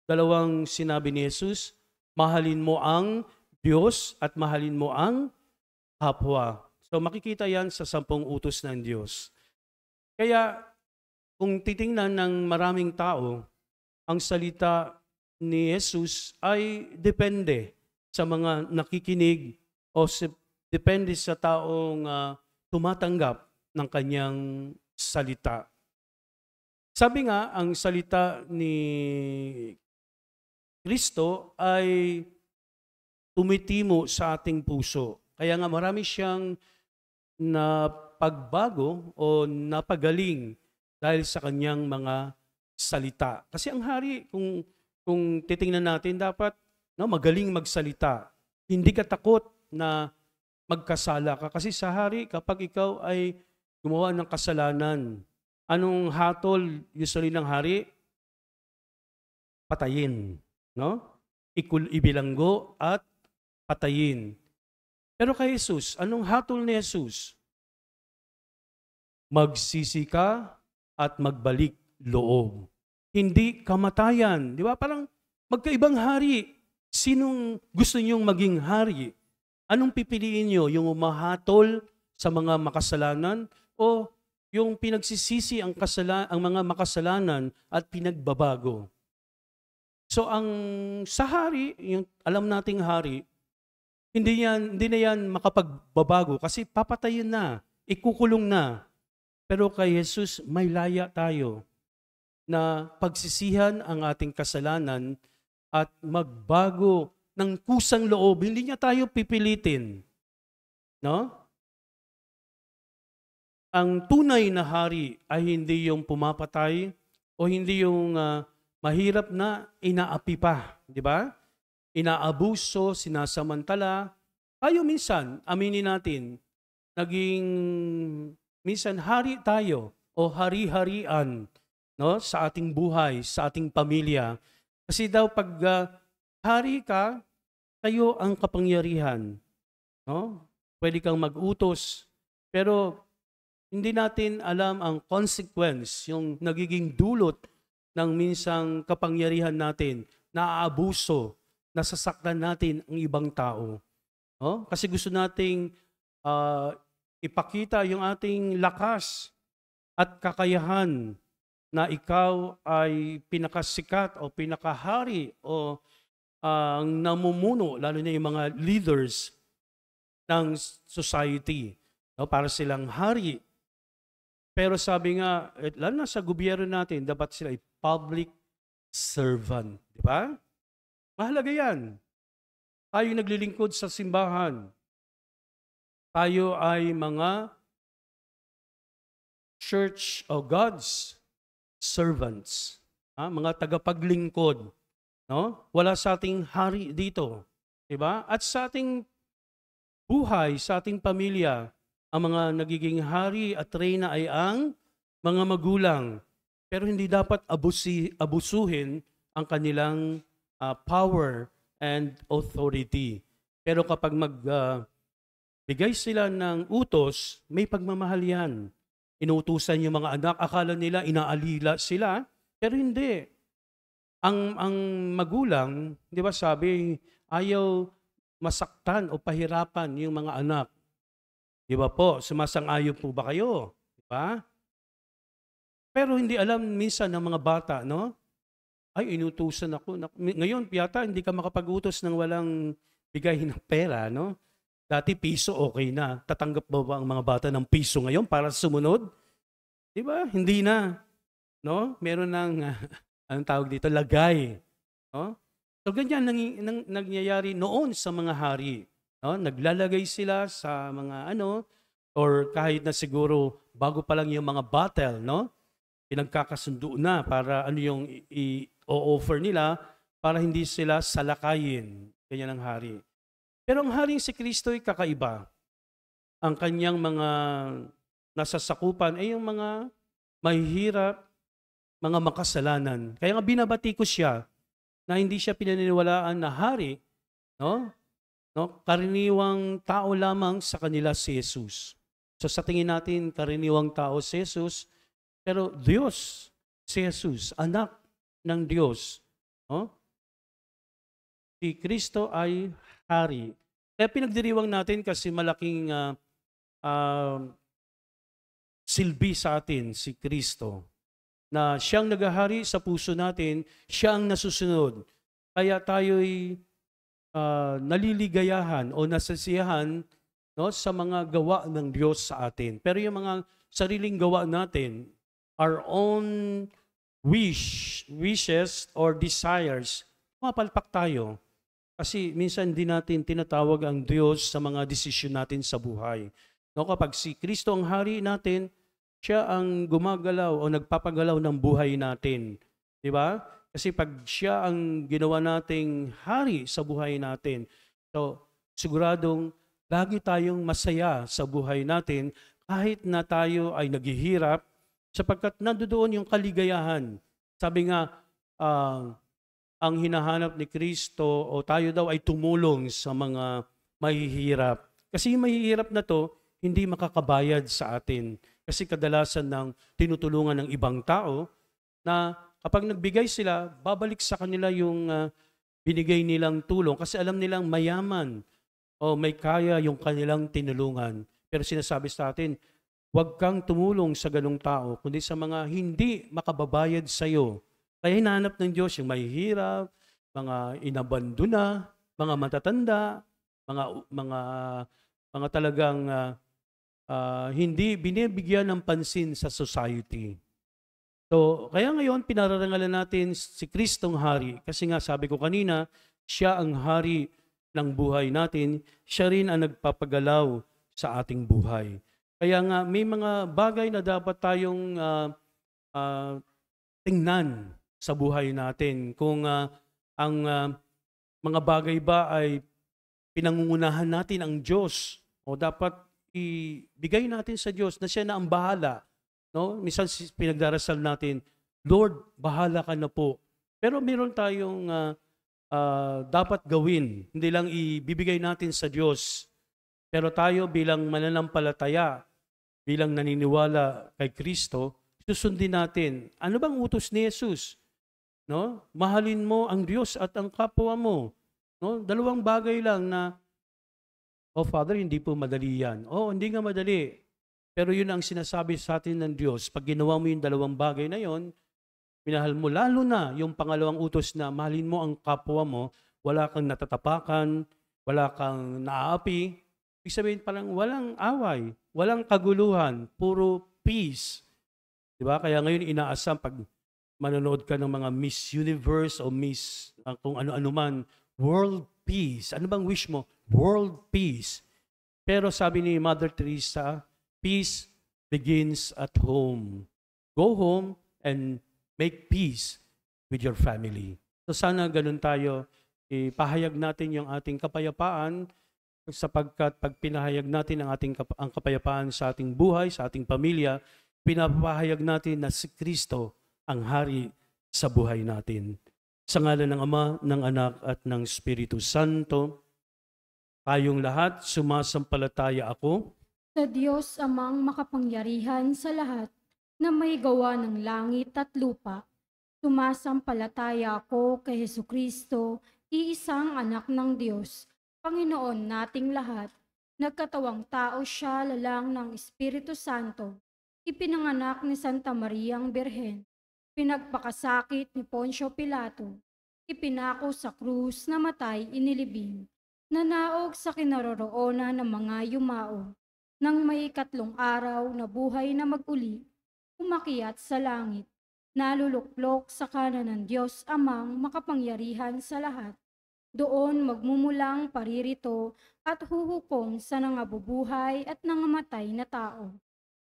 dalawang sinabi ni Jesus? Mahalin mo ang Diyos at mahalin mo ang kapwa. So makikita yan sa 10 utos ng Diyos. Kaya kung titingnan ng maraming tao, ang salita ni Jesus ay depende sa mga nakikinig o depende sa taong tumatanggap ng kanyang salita. Sabi nga, ang salita ni Kristo ay tumitimo sa ating puso. Kaya nga marami siyang napagbago o napagaling dahil sa kanyang mga salita. Kasi ang hari, kung titingnan natin, dapat magaling magsalita. Hindi ka takot na magkasala ka. Kasi sa hari, kapag ikaw ay gumawa ng kasalanan, anong hatol usually ng hari? Patayin. No? Ibilanggo at patayin. Pero kay Jesus, anong hatol ni Jesus? Magsisi ka at magbalik loob. Hindi kamatayan. Di ba? Parang magkaibang hari. Sinong gusto niyong maging hari? Anong pipiliin niyo? Yung umahatol sa mga makasalanan o yung pinagsisisi ang mga makasalanan at pinagbabago? So ang sa hari, yung alam nating hari, hindi na yan makapagbabago kasi papatayin na, ikukulong na. Pero kay Jesus, may laya tayo na pagsisihan ang ating kasalanan at magbago ng kusang loob. Hindi niya tayo pipilitin. No? Ang tunay na hari ay hindi yung pumapatay o hindi yung mahirap na inaapi pa. Di ba? Inaabuso, sinasamantala. Tayo minsan, aminin natin, minsan hari tayo o hari-harian, no, sa ating buhay, sa ating pamilya. Kasi daw pag hari ka, tayo ang kapangyarihan. No? Pwede kang mag-utos, pero hindi natin alam ang consequence, yung nagiging dulot ng minsang kapangyarihan natin, naaabuso, nasasaktan natin ang ibang tao. No? Kasi gusto nating ipakita yung ating lakas at kakayahan na ikaw ay pinakasikat o pinakahari o ang namumuno, lalo na yung mga leaders ng society. No? Para silang hari. Pero sabi nga, lalo na sa gobyerno natin, dapat sila ay public servant. Di ba? Mahalaga yan. Tayo naglilingkod sa simbahan. Tayo ay mga church o God's servants. Mga tagapaglingkod. No? Wala sa ating hari dito. Diba? At sa ating buhay, sa ating pamilya, ang mga nagiging hari at reyna ay ang mga magulang. Pero hindi dapat abusuhin ang kanilang power and authority. Pero kapag magbigay sila ng utos, may pagmamahal yan. Inuutusan yung mga anak, akala nila inaalila sila, pero hindi. Ang magulang, di ba sabi, ayaw masaktan o pahirapan yung mga anak. Di ba po, sumasang-ayon po ba kayo? Di ba? Pero hindi alam minsan ng mga bata, no? Ay, inutusan ako. Ngayon, yata, hindi ka makapag-utos ng walang bigay ng pera, no? Dati, piso, okay na. Tatanggap ba ang mga bata ng piso ngayon para sumunod? Di ba? Hindi na. No? Meron ng, anong tawag dito? Lagay. No? So, ganyan nangyayari noon sa mga hari. No? Naglalagay sila sa mga or kahit na siguro bago pa lang yung mga battle, no? Pinagkakasundo na para ano yung i-offer nila para hindi sila salakayin. Ganyan ang hari. Pero ang haring si Kristo ay kakaiba. Ang kanyang mga nasasakupan ay yung mga mahihirap, mga makasalanan. Kaya nga binabati ko siya na hindi siya pinaniniwalaan na hari, no? No? Karaniwang tao lamang sa kanila si Jesus. So sa tingin natin, karaniwang tao si Jesus, pero Diyos si Jesus, anak ng Diyos. No? Si Kristo ay hari. Kaya pinagdiriwang natin kasi malaking silbi sa atin si Kristo. Na siyang naghahari sa puso natin, siya ang nasusunod. Kaya tayo'y naliligayahan o nasasiyahan, no, sa mga gawa ng Diyos sa atin. Pero yung mga sariling gawa natin, our own wishes or desires, mapalpak tayo. Kasi minsan hindi natin tinatawag ang Diyos sa mga desisyon natin sa buhay. No, kapag si Kristo ang hari natin, siya ang gumagalaw o nagpapagalaw ng buhay natin. Di ba? Kasi pag siya ang ginawa nating hari sa buhay natin, so siguradong lagi tayong masaya sa buhay natin kahit na tayo ay naghihirap sapagkat nandoon yung kaligayahan. Sabi nga, ang hinahanap ni Kristo o tayo daw ay tumulong sa mga mahihirap. Kasi yung mahihirap na to, hindi makakabayad sa atin. Kasi kadalasan ng tinutulungan ng ibang tao na kapag nagbigay sila, babalik sa kanila yung binigay nilang tulong kasi alam nilang mayaman o may kaya yung kanilang tinulungan. Pero sinasabi sa atin, huwag kang tumulong sa ganong tao, kundi sa mga hindi makababayad sa iyo. Kaya hinahanap ng Diyos yung mahihirap, mga inabandona, mga matatanda, mga talagang hindi binibigyan ng pansin sa society. So, kaya ngayon, pinararangalan natin si Kristong Hari. Kasi nga, sabi ko kanina, siya ang hari ng buhay natin. Siya rin ang nagpapagalaw sa ating buhay. Kaya nga, may mga bagay na dapat tayong tingnan sa buhay natin. Kung ang mga bagay ba ay pinangungunahan natin ang Diyos o dapat ibigay natin sa Diyos na siya na ang bahala. No? Minsan pinagdarasal natin, Lord, bahala ka na po. Pero meron tayong dapat gawin. Hindi lang ibibigay natin sa Diyos. Pero tayo bilang mananampalataya, bilang naniniwala kay Kristo, susundin natin. Ano bang utos ni Jesus? No? Mahalin mo ang Diyos at ang kapwa mo. No? Dalawang bagay lang na oh, Father, hindi po madali yan. Oh, hindi nga madali. Pero yun ang sinasabi sa atin ng Diyos. Pag ginawa mo yung dalawang bagay na yon, minahal mo, lalo na yung pangalawang utos na mahalin mo ang kapwa mo, wala kang natatapakan, wala kang naaapi. Ibig sabihin parang walang away, walang kaguluhan, puro peace. Diba? Kaya ngayon inaasam pag manonood ka ng mga Miss Universe o Miss kung ano-ano man, world peace. Ano bang wish mo? World peace. Pero sabi ni Mother Teresa, peace begins at home. Go home and make peace with your family. So sana ganun tayo, ipahayag natin yung ating kapayapaan sapagkat pag pinahayag natin ang kapayapaan sa ating buhay, sa ating pamilya, pinapahayag natin na si Kristo ang hari sa buhay natin. Sa ngalan ng Ama, ng Anak at ng Espiritu Santo, tayong lahat sumasampalataya ako Sa Diyos amang makapangyarihan sa lahat na may gawa ng langit at lupa. Sumasampalataya ako kay Hesukristo, iisang anak ng Diyos, Panginoon nating lahat. Nagkatawang tao siya lalang ng Espiritu Santo. Ipinanganak ni Santa Mariang Birhen. Pinagpakasakit ni Poncio Pilato. Ipinako sa krus na matay inilibing. Nanaog sa kinaroroonan ng mga yumao. Nang may 3 araw na buhay na mag-uli, umakyat sa langit, naluluklok sa kanan ng Diyos amang makapangyarihan sa lahat. Doon magmumulang paririto at huhukom sa nangabubuhay at nangamatay na tao.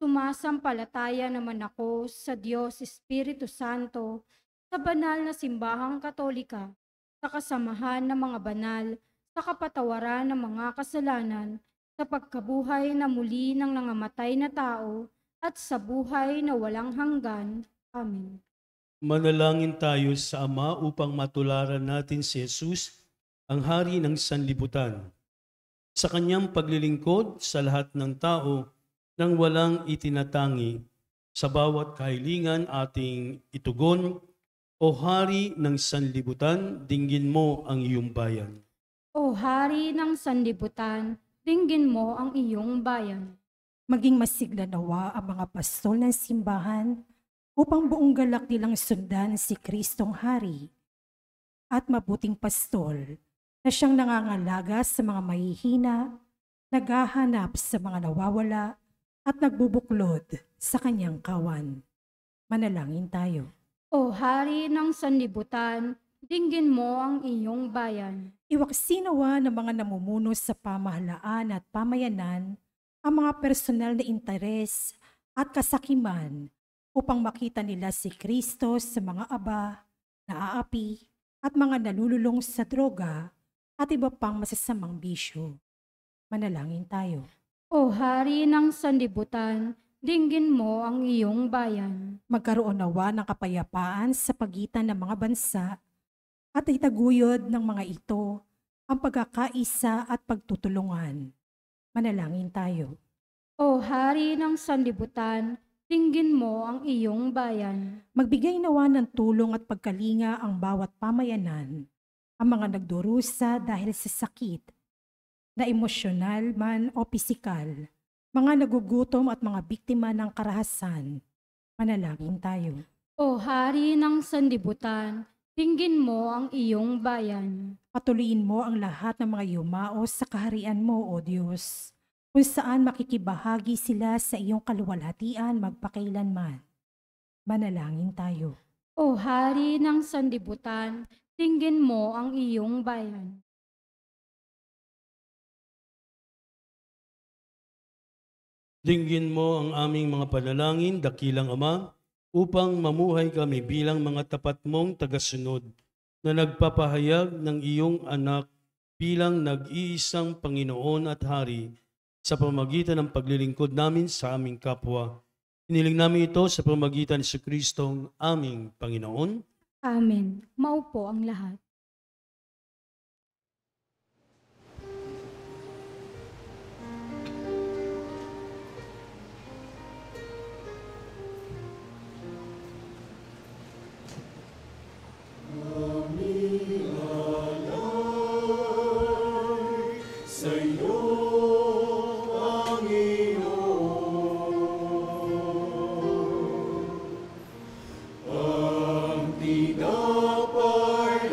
Sumasampalataya naman ako sa Diyos Espiritu Santo, sa banal na simbahang katolika, sa kasamahan ng mga banal, sa kapatawaran ng mga kasalanan, sa pagkabuhay na muli ng nangamatay na tao, at sa buhay na walang hanggan. Amen. Manalangin tayo sa Ama upang matularan natin si Jesus, ang Hari ng Sanlibutan, sa kanyang paglilingkod sa lahat ng tao nang walang itinatangi, sa bawat kahilingan ating itugon. O Hari ng Sanlibutan, dinggin mo ang iyong bayan. O Hari ng Sanlibutan, dinggin mo ang iyong bayan. Maging masigla nawa ang mga pastol ng simbahan upang buong galak nilang sundan si Kristong Hari at mabuting pastol na siyang nangangalaga sa mga mahihina, naghahanap sa mga nawawala at nagbubuklod sa kanyang kawan. Manalangin tayo. O Hari ng Sanlibutan, dinggin mo ang iyong bayan. Iwaksinawa ng mga namumuno sa pamahalaan at pamayanan ang mga personal na interes at kasakiman upang makita nila si Kristo sa mga aba, naaapi at mga nalululong sa droga at iba pang masasamang bisyo. Manalangin tayo. O Hari ng Sanlibutan, dinggin mo ang iyong bayan. Magkaroon nawa ng kapayapaan sa pagitan ng mga bansa at itaguyod ng mga ito ang pagkakaisa at pagtutulungan. Manalangin tayo. O Hari ng Sanlibutan, dinggin mo ang iyong bayan. Magbigay nawa ng tulong at pagkalinga ang bawat pamayanan, ang mga nagdurusa dahil sa sakit, na emosyonal man o pisikal, mga nagugutom at mga biktima ng karahasan. Manalangin tayo. O Hari ng Sanlibutan, dinggin mo ang iyong bayan. Patuloyin mo ang lahat ng mga yumao sa kaharian mo, O Diyos, kung saan makikibahagi sila sa iyong kaluwalhatian magpakailanman. Manalangin tayo. O Hari ng Sanlibutan, dinggin mo ang iyong bayan. Dinggin mo ang aming mga panalangin, dakilang Ama, upang mamuhay kami bilang mga tapat mong tagasunod na nagpapahayag ng iyong anak bilang nag-iisang Panginoon at Hari sa pamamagitan ng paglilingkod namin sa aming kapwa. Hiniling namin ito sa pamamagitan ni Kristong aming Panginoon. Amen. Maupo ang lahat. Tinapay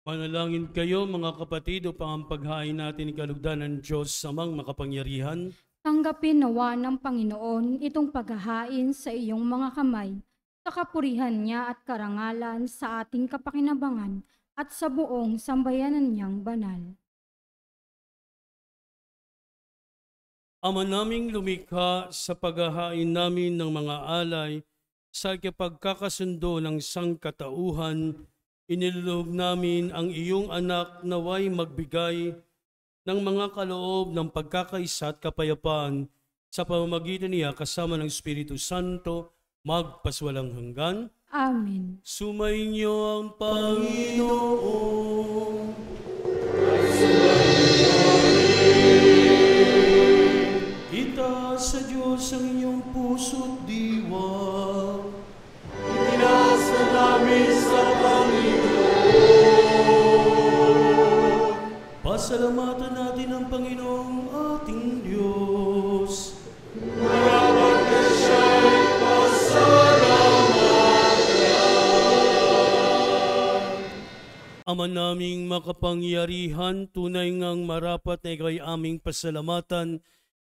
Manalangin kayo mga kapatid upang ang paghain natin kalugdan ng Diyos Amang makapangyarihan. Tanggapin nawa ng Panginoon itong paghahain sa iyong mga kamay, sa kapurihan niya at karangalan sa ating kapakinabangan at sa buong sambayanan niyang banal. Ama naming lumikha, sa paghahain namin ng mga alay sa ikapagkakasundo ng sangkatauhan, inilulog namin ang iyong anak naway magbigay ng mga kaloob ng pagkakaisa at kapayapaan sa pamamagitan niya kasama ng Espiritu Santo magpaswalang hanggan. Amen. Sumainyo ang Panginoon. Itaas sa Diyos ang inyong puso't diwa. Inasa namin sa Panginoon. Pasalamatan natin ang Panginoong ating Diyos. Marapat na siya'y Ama naming makapangyarihan, tunay ngang marapat na ikaw'y aming pasalamatan.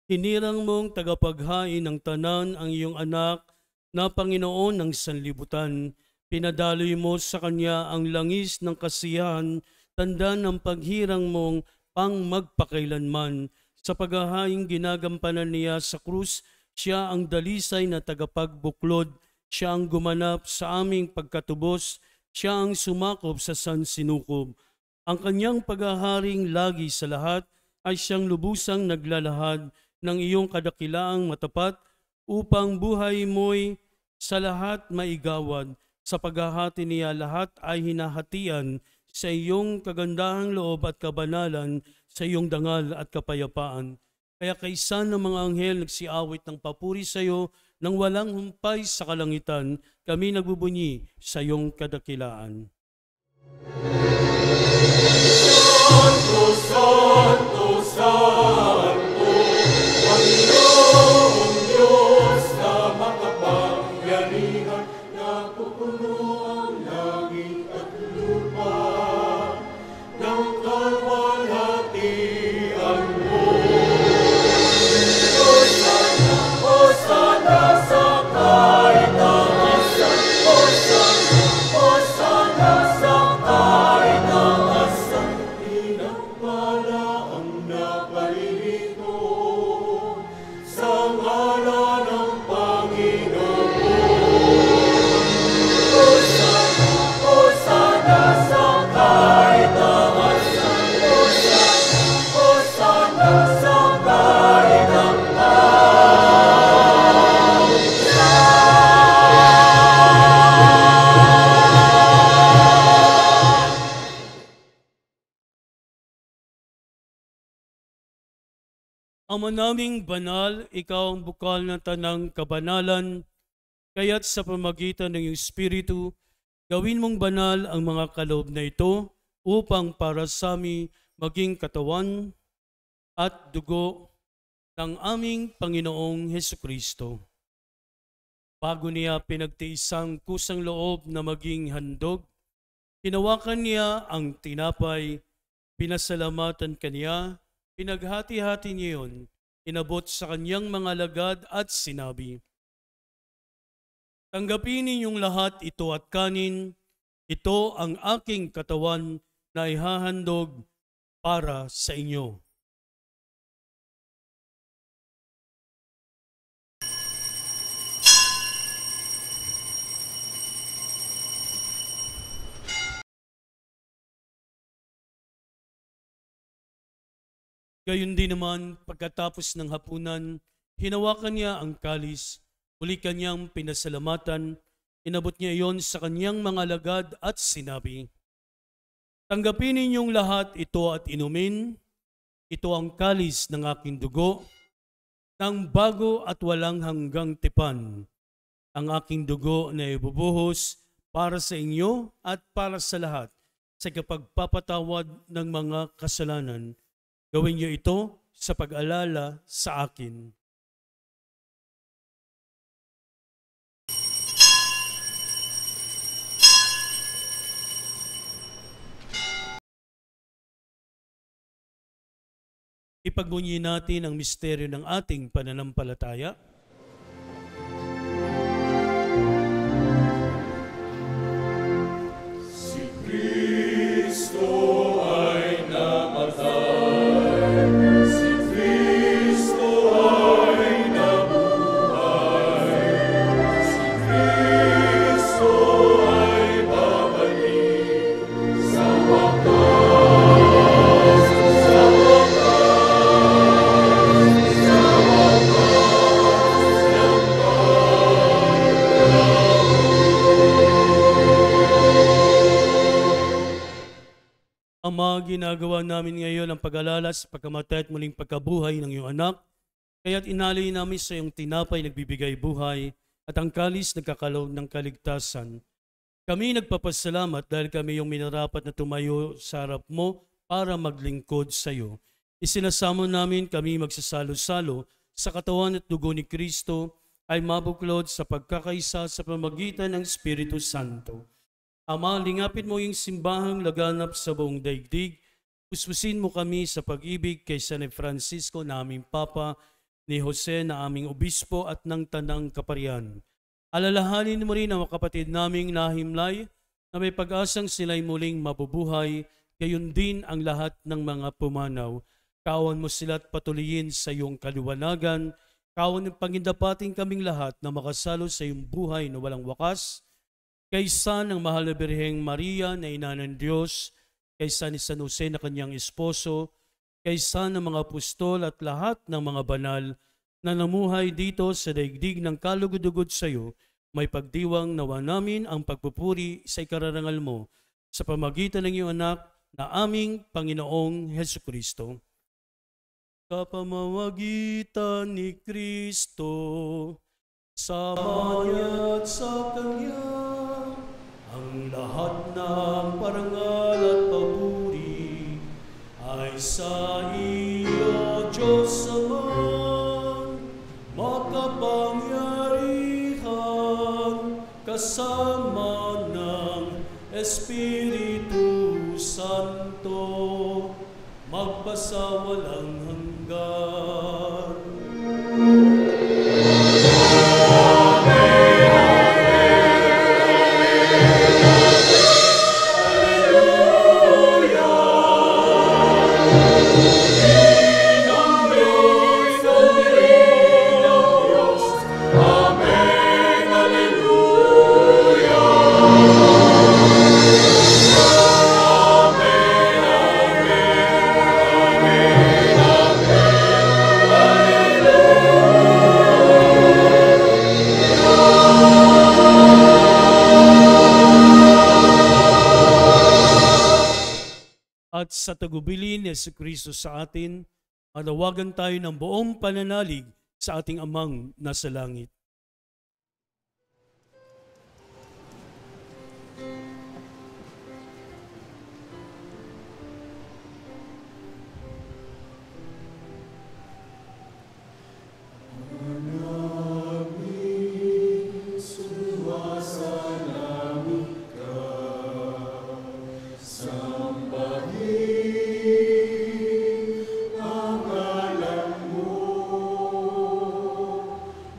Hinirang mong tagapaghain ng tanan ang iyong anak na Panginoon ng sanlibutan. Pinadaloy mo sa kanya ang langis ng kasiyahan, tanda ng paghirang mong pang magpakailanman. Sa paghahaing ginagampanan niya sa krus, siya ang dalisay na tagapagbuklod, siya ang gumanap sa aming pagkatubos, siya ang sumakop sa sansinukob. Ang kanyang paghaharing lagi sa lahat ay siyang lubusang naglalahad ng iyong kadakilaang matapat upang buhay mo'y sa lahat maigawad. Sa paghahati niya lahat ay hinahatian sa iyong kagandahang loob at kabanalan, sa iyong dangal at kapayapaan. Kaya kaisa ng mga anghel nagsiawit ng papuri sa iyo, nang walang humpay sa kalangitan, kami nagbubunyi sa iyong kadakilaan. Santo, Santo, Santo, Panginoong Diyos na makapangyarihan, napupuno ang langit at lupa ng kalwalhatian mo. Hosana, Hosana sa kaitaasan, Hosana, Hosana sa kaitaasan, pinagpala ang naparirito sa ngalan ng Panginoon. Hosana, Hosana sa kaitaasan, Hosana, Hosana sa Ama naming banal, ikaw ang bukal ng tanang kabanalan, kaya't sa pamagitan ng iyong Espiritu, gawin mong banal ang mga kaloob na ito upang para sa amin maging katawan at dugo ng aming Panginoong Hesukristo. Bago niya pinagtiisang kusang loob na maging handog, hinawakan niya ang tinapay, pinasalamatan kaniya, pinaghati-hati niya yun, inabot sa kanyang mga lagad at sinabi, "Tanggapin ninyong lahat ito at kanin, ito ang aking katawan na ihahandog para sa inyo." Gayon din naman, pagkatapos ng hapunan, hinawakan niya ang kalis, muli kanyang pinasalamatan, inabot niya iyon sa kanyang mga lagad at sinabi, "Tanggapin ninyong lahat ito at inumin, ito ang kalis ng aking dugo, ng bago at walang hanggang tipan, ang aking dugo na ibubuhos para sa inyo at para sa lahat, sa kapagpapatawad ng mga kasalanan. Gawin niyo ito sa pag-alala sa akin." Ipagbunyi natin ang misteryo ng ating pananampalataya. Ama, ginagawa namin ngayon ang pag-alala sa pagkamatay at muling pagkabuhay ng iyong anak. Kaya't inalay namin sa iyong tinapay nagbibigay buhay at ang kalis nagkakalob ng kaligtasan. Kami nagpapasalamat dahil kami yung minarapat na tumayo sa harap mo para maglingkod sa iyo. Isinasamo namin kami magsasalo-salo sa katawan at dugo ni Kristo ay mabuklod sa pagkakaisa sa pamamagitan ng Espiritu Santo. Ama, lingapin mo yung simbahang laganap sa buong daigdig. Puspusin mo kami sa pag-ibig kay San Francisco na aming Papa, ni Jose na aming Obispo at ng Tanang Kaparian. Alalahanin mo rin ang mga kapatid naming nahimlay na may pag-asang sila'y muling mabubuhay, gayon din ang lahat ng mga pumanaw. Kawan mo sila at patuloyin sa iyong kaliwanagan. Kawan ng pangindapating kaming lahat na makasalo sa iyong buhay na walang wakas, kaysa ng mahal na Birheng Maria na ina ng Diyos, kaysa ni San Jose na kanyang esposo, kaysa ng mga apostol at lahat ng mga banal na namuhay dito sa daigdig ng kalugod-ugod sa iyo, may pagdiwang nawa namin ang pagpupuri sa ikararangal mo sa pamagitan ng iyong anak na aming Panginoong Hesukristo. Kapamamagitan ni Kristo, sama niya at sa Kanya, ang lahat ng parangal at papuri ay sa iyo, Diyos Ama, makapangyarihan, kasama ng Espiritu Santo, magpasawalang hanggan. At sa tagubilin ni Jesucristo sa atin, manawagan tayo ng buong pananalig sa ating Amang nasa langit.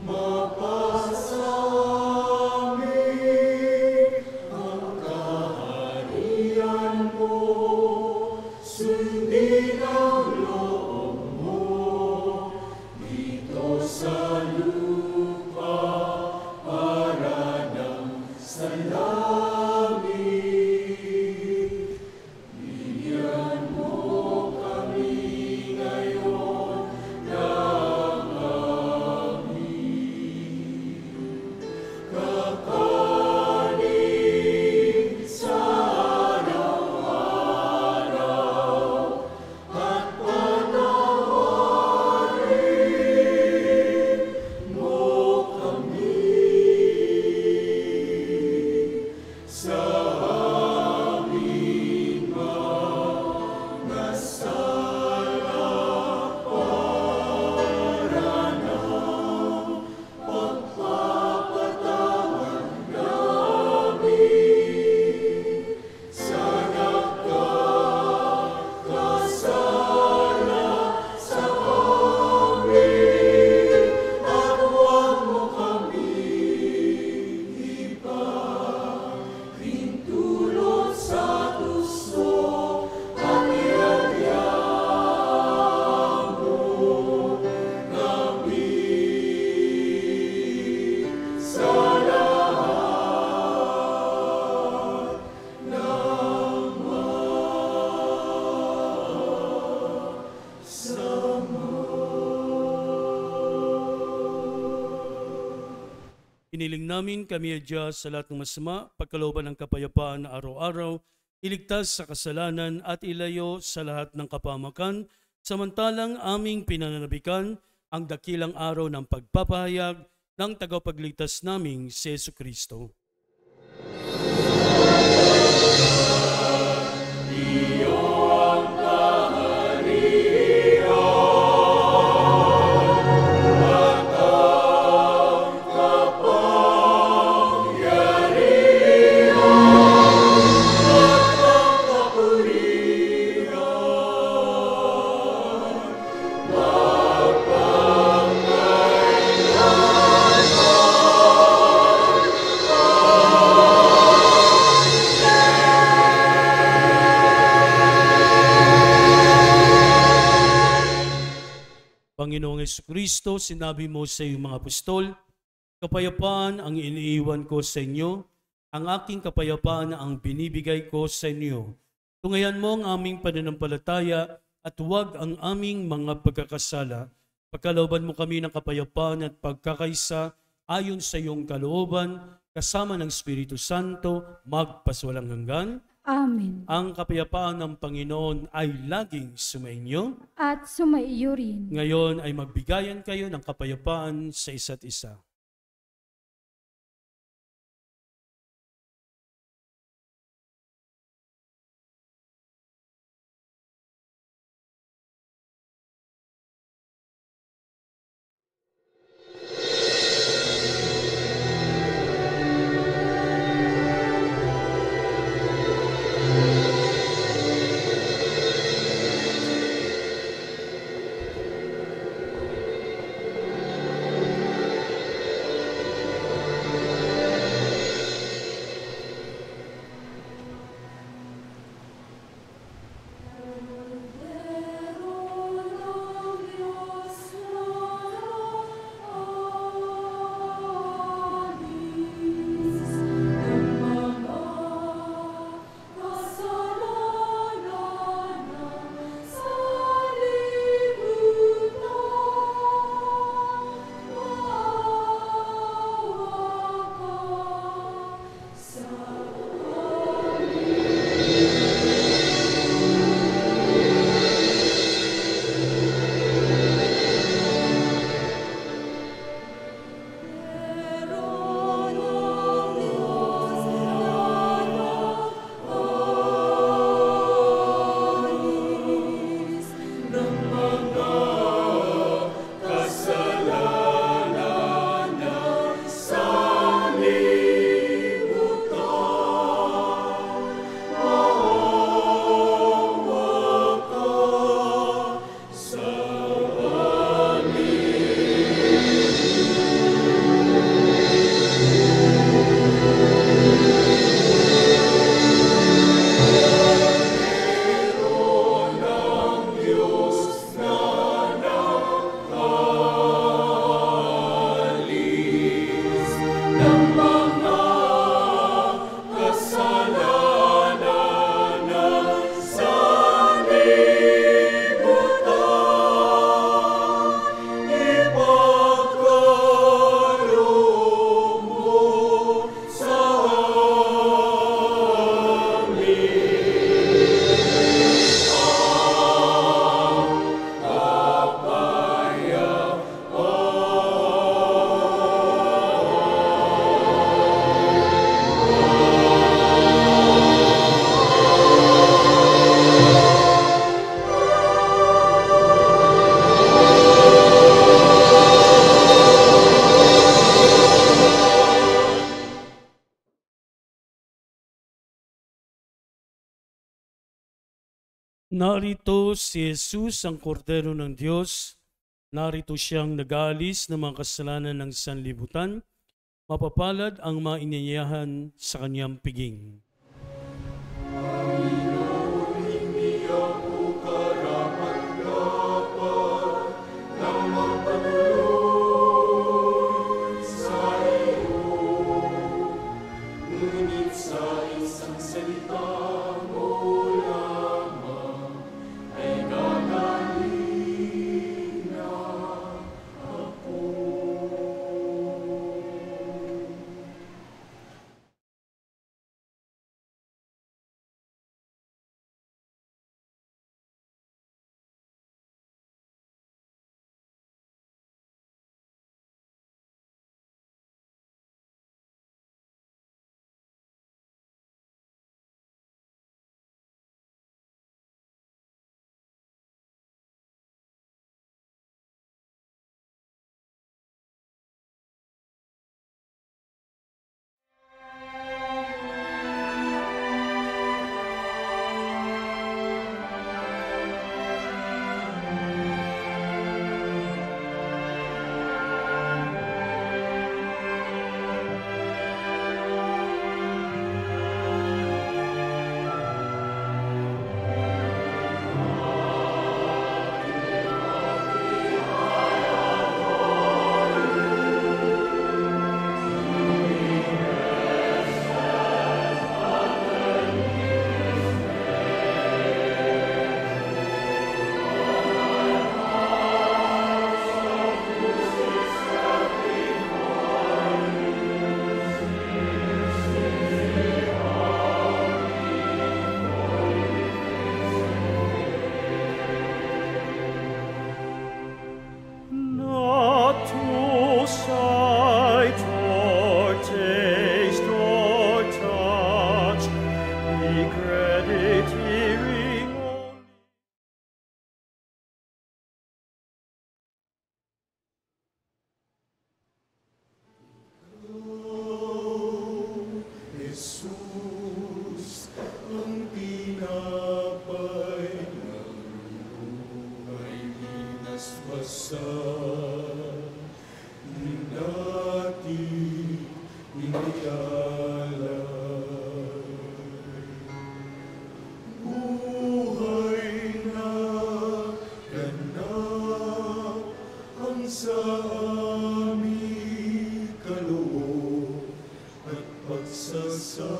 Mapa Iniling namin kami adya sa lahat ng masama, pagkalooban ng kapayapaan na araw-araw, iligtas sa kasalanan at ilayo sa lahat ng kapamakan, samantalang aming pinananabikan ang dakilang araw ng pagpapahayag ng tagapagligtas naming si Jesucristo. Panginoong Jesucristo, sinabi mo sa iyong mga apostol, kapayapaan ang iniiwan ko sa inyo, ang aking kapayapaan ang binibigay ko sa inyo. Tungayan mo ang aming pananampalataya at huwag ang aming mga pagkakasala. Pagkalooban mo kami ng kapayapaan at pagkakaisa ayon sa iyong kalooban, kasama ng Espiritu Santo, magpaswalang hanggan. Amen. Ang kapayapaan ng Panginoon ay laging sumainyo. At sumaiyo rin. Ngayon ay magbigayan kayo ng kapayapaan sa isa't isa. Narito si Jesus, ang kordero ng Diyos. Narito siyang nag-aalis ng mga kasalanan ng sanlibutan. Mapapalad ang maininyahan sa kanyang piging. sa aming kaloob at pagsasalong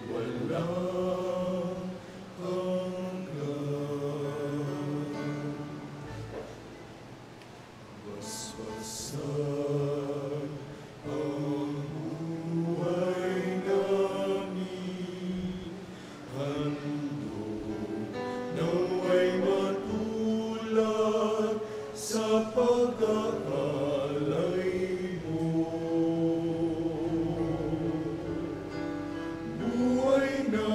walang hanggan. Waswasan ang buhay namin, handog naway matulad sa pag-aalay mo. Buhay na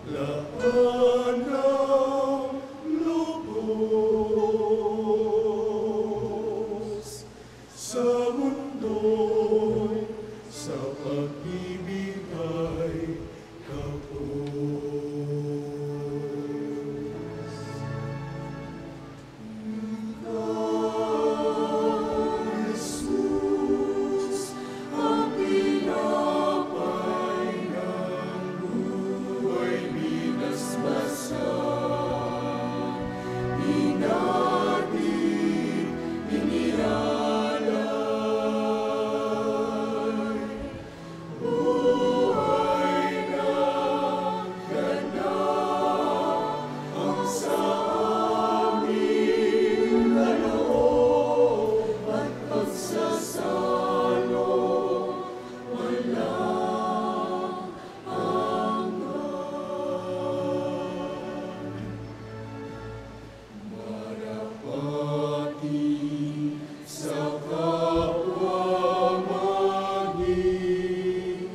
laan ng lubos sa mundo'y sa pag-ibig ay kapos. Jesus, ang pinapay ng buhay binasbasan, inatid, inialay. Buhay na ganap ang sa aming kaloob at pagsasalo walang hanggan. Marapati sa kapwa maging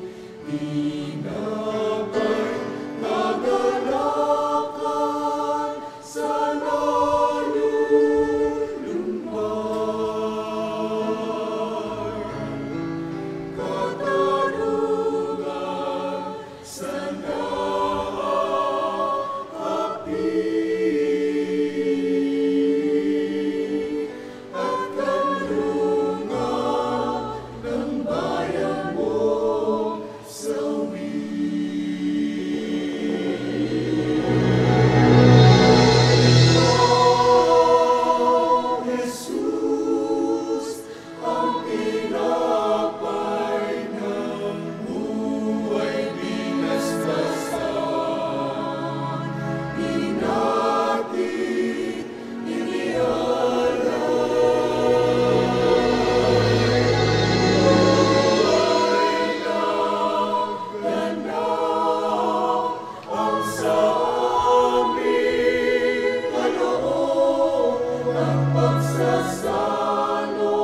tinapay kagalakan sa nalulumbay. Katarungan sa naaapi at kanlungan ng bayan mo sawi. O Jesus, ang pinapay ng buhay binasbasan, inatid, inialay. Buhay na ganap ang sa aming kaloob at pagsasalo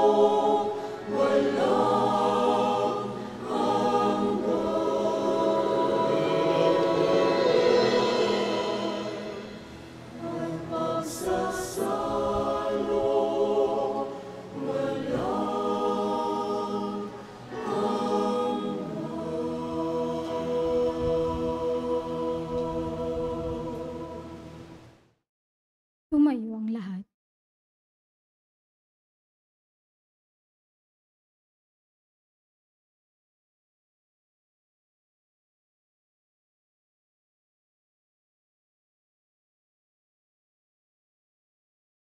walang hanggan. At pagsasalo walang hanggan. Tumayo ang lahat.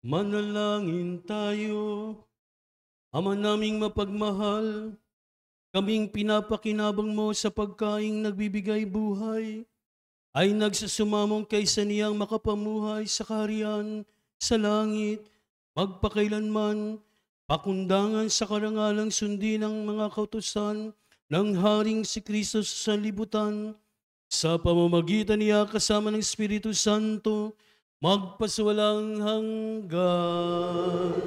Manalangin tayo. Ama naming mapagmahal, kaming pinapakinabang mo sa pagkaing nagbibigay buhay, ay nagsusumamong kaysa niyang makapamuhay sa kaharian sa langit, magpakailanman, pakundangan sa karangalang sundin ng mga kautusan ng Haring si Kristo sa sanlibutan, sa pamamagitan niya kasama ng Espiritu Santo, magpaswalang hanggan.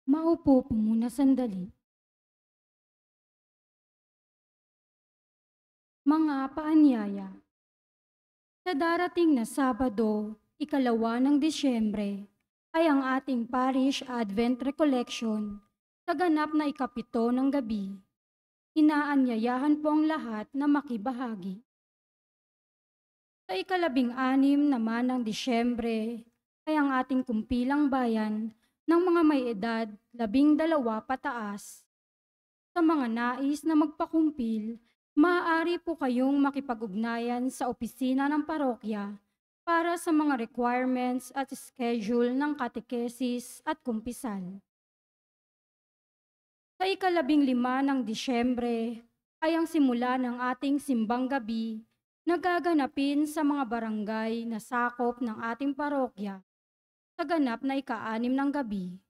Maupo po muna sandali. Mga paanyaya, sa darating na Sabado, 2 ng Disyembre, ay ang ating Parish Advent Recollection sa ganap na 7 ng gabi. Inaanyayahan po ang lahat na makibahagi. Sa 16 naman ng Disyembre, ay ang ating kumpilang bayan ng mga may edad 12 pataas. Sa mga nais na magpakumpil Maaari po kayong makipag-ugnayan sa opisina ng parokya para sa mga requirements at schedule ng katekesis at kumpisal. Sa 15 ng Disyembre ay ang simula ng ating simbang gabi na gaganapin sa mga barangay na sakop ng ating parokya sa ganap na 6 ng gabi.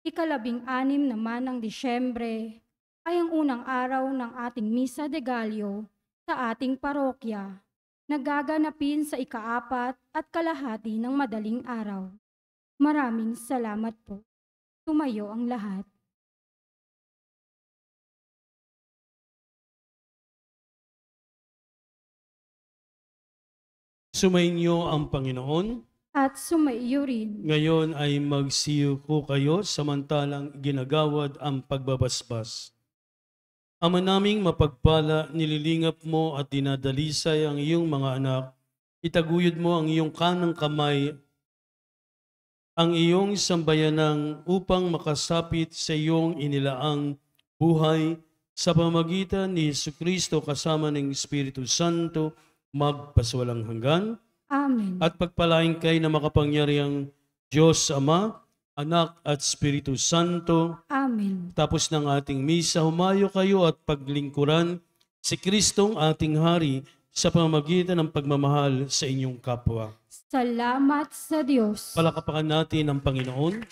16 naman ng Disyembre ay ang unang araw ng ating Misa de Gallo sa ating parokya na gaganapin sa 4 at kalahati ng madaling araw. Maraming salamat po. Tumayo ang lahat. Sumainyo ang Panginoon. At sumaiyo rin. Ngayon ay magsiyuko kayo samantalang ginagawad ang pagbabasbas. Ama naming mapagpala, nililingap mo at dinadalisay ang iyong mga anak. Itaguyod mo ang iyong kanang kamay, ang iyong sambayanang upang makasapit sa iyong inilaang buhay sa pamamagitan ni Jesucristo kasama ng Espiritu Santo, magpaswalang hanggan. Amen. At pagpalain kay na makapangyariang Diyos Ama, Anak at Espiritu Santo. Amen. Tapos ng ating misa, humayo kayo at paglingkuran si Kristong ating Hari sa pamamagitan ng pagmamahal sa inyong kapwa. Salamat sa Diyos. Palakpakan natin ang Panginoon.